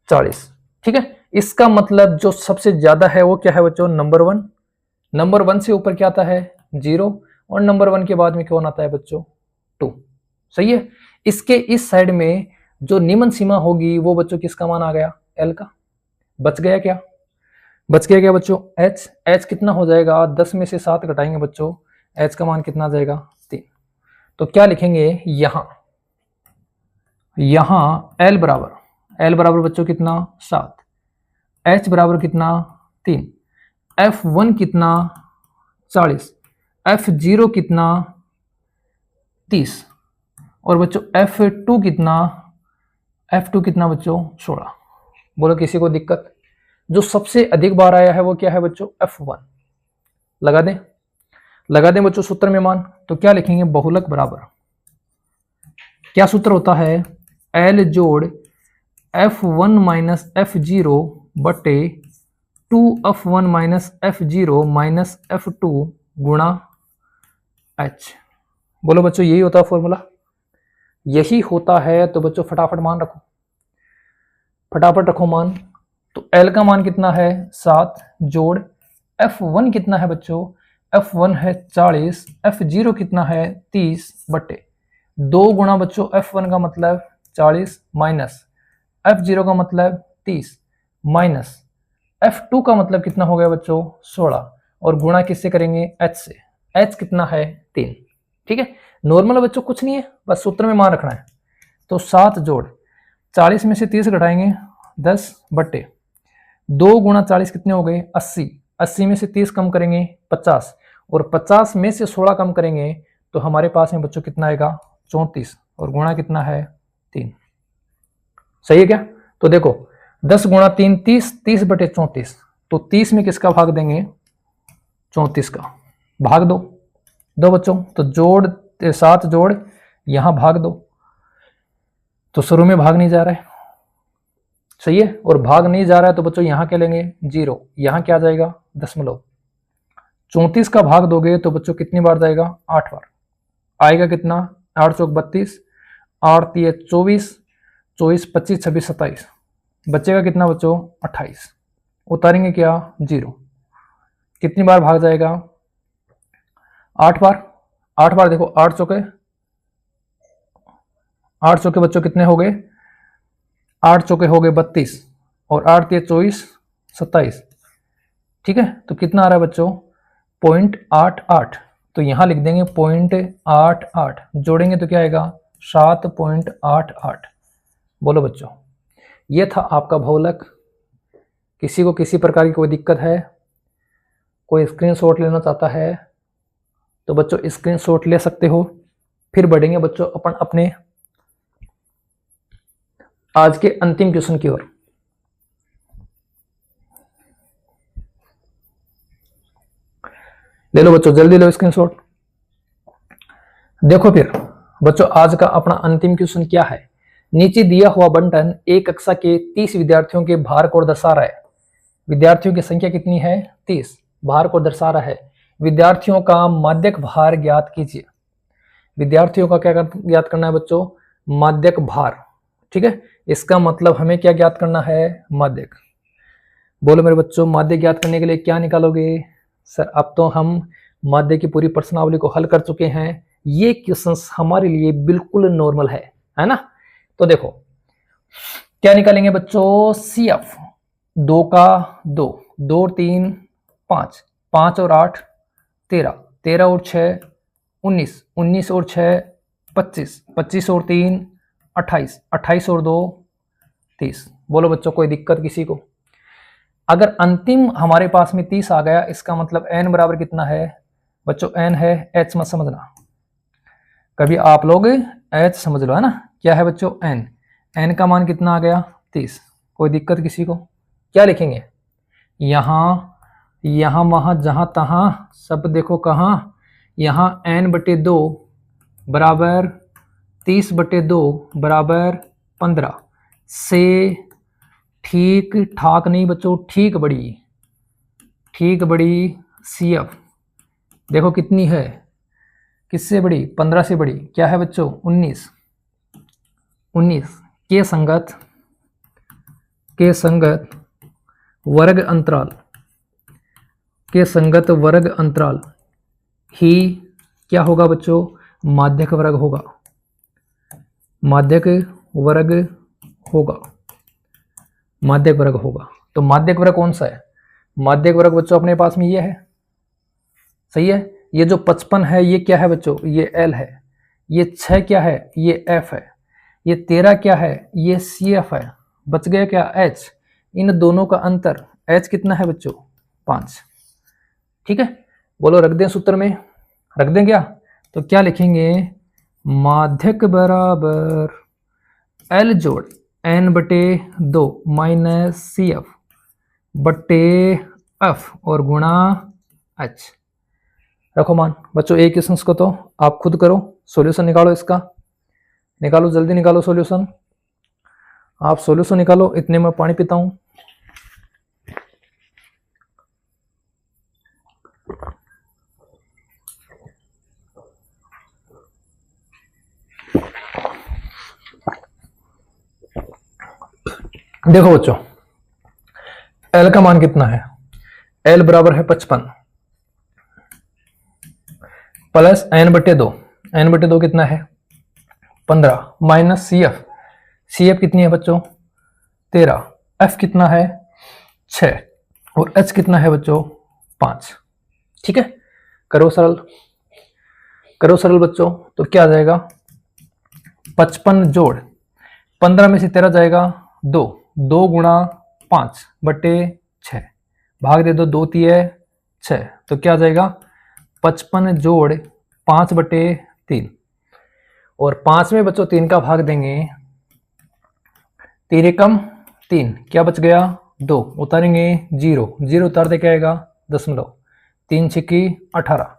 40। ठीक है, इसका मतलब जो सबसे ज्यादा है वो क्या है बच्चों, नंबर 1। नंबर 1 से ऊपर क्या आता है, 0, और नंबर 1 के बाद में कौन आता है बच्चों, 2। सही है, इसके इस साइड में जो निम्न सीमा होगी वो बच्चों किसका मान आ गया, एल का। बच गया क्या, बच गया क्या बच्चों, एच। एच कितना हो जाएगा, 10 में से 7 घटाएंगे बच्चों, एच का मान कितना आ जाएगा, 3। तो क्या लिखेंगे यहां, एल बराबर बच्चों कितना, 7। एच बराबर कितना, 3। F1 कितना, 40। F0 कितना, 30। और बच्चों F2 कितना बच्चों, 16। बोलो किसी को दिक्कत। जो सबसे अधिक बार आया है वो क्या है बच्चों, F1। लगा दें बच्चों सूत्र में मान। तो क्या लिखेंगे, बहुलक बराबर, क्या सूत्र होता है, L जोड़ F1 माइनस F0 बटे 2F1 minus F0 minus F2 गुणा H। बोलो बच्चों यही होता है फॉर्मूला, यही होता है। तो बच्चों फटाफट मान रखो, फटाफट रखो मान। तो L का मान कितना है, 7 जोड़ F1 कितना है बच्चों, F1 है 40, F0 कितना है 30 बटे 2 गुणा बच्चों F1 का मतलब 40 माइनस F0 का मतलब 30 माइनस F2 का मतलब कितना हो गया बच्चों 16, और गुणा किससे करेंगे, H से। H कितना है 3। ठीक है, नॉर्मल बच्चों कुछ नहीं है, बस सूत्र में मान रखना है। तो 7 जोड़ 40 में से 30 घटाएंगे 10 बट्टे 2 गुणा 40 कितने हो गए 80। 80 में से 30 कम करेंगे 50, और 50 में से 16 कम करेंगे तो हमारे पास में बच्चों कितना आएगा 34, और गुणा कितना है 3। सही है क्या। तो देखो 10 गुणा 3 30, 30 बटे 34। तो 30 में किसका भाग देंगे, 34 का भाग दो बच्चों। तो जोड़ 7 जोड़ यहां भाग दो, तो शुरू में भाग नहीं जा रहा है, सही है, और भाग नहीं जा रहा है तो बच्चों यहां क्या लेंगे 0, यहां क्या आ जाएगा दशमलव। 34 का भाग दोगे तो बच्चों कितनी बार जाएगा, 8 बार आएगा। कितना, 8 चौक 32, 8 3 24, 24 25 26 27, बचेगा कितना बच्चों 28। उतारेंगे क्या 0, कितनी बार भाग जाएगा 8 बार। 8 बार देखो 8 चौके बच्चों कितने हो गए, 8 चौके हो गए 32, और 8 3 24 27, ठीक है। तो कितना आ रहा है बच्चों 0.88, तो यहाँ लिख देंगे 0.88, जोड़ेंगे तो क्या आएगा 7.88। बोलो बच्चों, ये था आपका बहुलक। किसी को किसी प्रकार की कोई दिक्कत है, कोई स्क्रीनशॉट लेना चाहता है तो बच्चों स्क्रीनशॉट ले सकते हो। फिर बढ़ेंगे बच्चों अपन अपने आज के अंतिम क्वेश्चन की ओर। ले लो बच्चों, जल्दी लो स्क्रीनशॉट। देखो फिर बच्चों, आज का अपना अंतिम क्वेश्चन क्या है। नीचे दिया हुआ बंटन एक कक्षा के 30 विद्यार्थियों के भार को दर्शा रहा है। विद्यार्थियों की संख्या कितनी है 30, भार को दर्शा रहा है। विद्यार्थियों का माध्यक भार ज्ञात कीजिए। विद्यार्थियों का क्या ज्ञात करना है बच्चों, माध्यक भार, ठीक है। इसका मतलब हमें क्या ज्ञात करना है, माध्यक। बोलो मेरे बच्चों, माध्यक ज्ञात करने के लिए क्या निकालोगे। सर अब तो हम माध्यक की पूरी प्रश्नावली को हल कर चुके हैं, ये क्वेश्चंस हमारे लिए बिल्कुल नॉर्मल है ना। तो देखो क्या निकालेंगे बच्चों, CF 2 का 2, 2 और 3 5, 5 और 8 13, 13 और 6 19, 19 और 6 25, 25 और 3 28, 28 और 2 30। बोलो बच्चों, कोई दिक्कत किसी को। अगर अंतिम हमारे पास में 30 आ गया, इसका मतलब n बराबर कितना है बच्चों, n है h, मत समझना कभी आप लोग h समझ लो, है ना। क्या है बच्चों n का मान कितना आ गया 30। कोई दिक्कत किसी को। क्या लिखेंगे, यहाँ वहाँ जहाँ तहाँ सब देखो कहाँ, यहाँ n/2 बराबर 30/2 बराबर 15 से ठीक ठाक नहीं बच्चों, ठीक बड़ी CF देखो कितनी है, किससे बड़ी, 15 से बड़ी। क्या है बच्चों 19 के संगत वर्ग अंतराल ही क्या होगा बच्चों, माध्यक वर्ग होगा। माध्यक वर्ग होगा। तो माध्यक वर्ग कौन सा है, माध्यक वर्ग बच्चों अपने पास में ये है, सही है। ये जो 55 है ये क्या है बच्चों, ये L है। ये 6 क्या है, ये F है। ये 13 क्या है, ये CF है। बच गया क्या H। इन दोनों का अंतर H कितना है बच्चों 5, ठीक है। बोलो रख दें सूत्र में, रख दें क्या। तो क्या लिखेंगे, माध्यक बराबर L जोड़ n/2 माइनस CF बटे F और गुणा H। रखो मान बच्चों, एक क्वेश्चन को तो आप खुद करो, सॉल्यूशन निकालो, इसका निकालो, जल्दी निकालो सॉल्यूशन। आप सॉल्यूशन निकालो, इतने में पानी पीता हूं। देखो बच्चों, L का मान कितना है, L बराबर है 55 प्लस n/2, n/2 कितना है 15 माइनस CF कितनी है बच्चों 13, F कितना है 6 और H कितना है बच्चों 5, ठीक है। करो सरल बच्चों। तो क्या आ जाएगा 55 जोड़ 15 में से 13 जाएगा 2, 2 गुणा 5/6 भाग दे दो, 2 3 6। तो क्या आ जाएगा 55 जोड़ 5/3 और 5 में बच्चों 3 का भाग देंगे, 3 एकम 3, क्या बच गया 2, उतारेंगे 0 उतार दे क्या आएगा दशमलव, 3 छिक्की 18,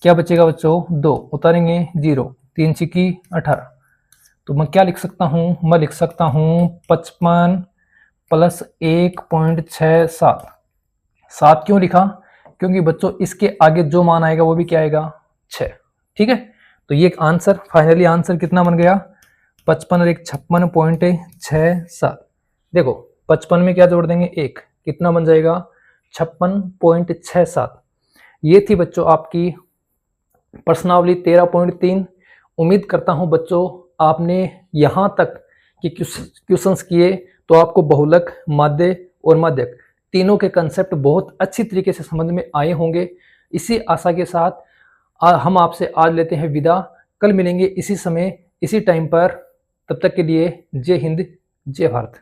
क्या बचेगा बच्चों 2, उतारेंगे 0, 3 छिक्की 18। तो मैं क्या लिख सकता हूँ, मैं लिख सकता हूँ 55 प्लस 1.67। 7 क्यों लिखा, क्योंकि बच्चों इसके आगे जो मान आएगा वो भी क्या आएगा 6, ठीक है। तो ये आंसर फाइनली आंसर कितना बन गया 55 और 1 56.67। देखो 55 में क्या जोड़ देंगे 1, कितना बन जाएगा 56.67। ये थी बच्चों आपकी प्रश्नावली 13.3। उम्मीद करता हूं बच्चों आपने यहां तक के क्वेश्चंस किए तो आपको बहुलक, माध्य और माध्यक तीनों के कंसेप्ट बहुत अच्छी तरीके से समझ में आए होंगे। इसी आशा के साथ हम आपसे आज लेते हैं विदा। कल मिलेंगे इसी समय इसी टाइम पर। तब तक के लिए जय हिंद, जय भारत।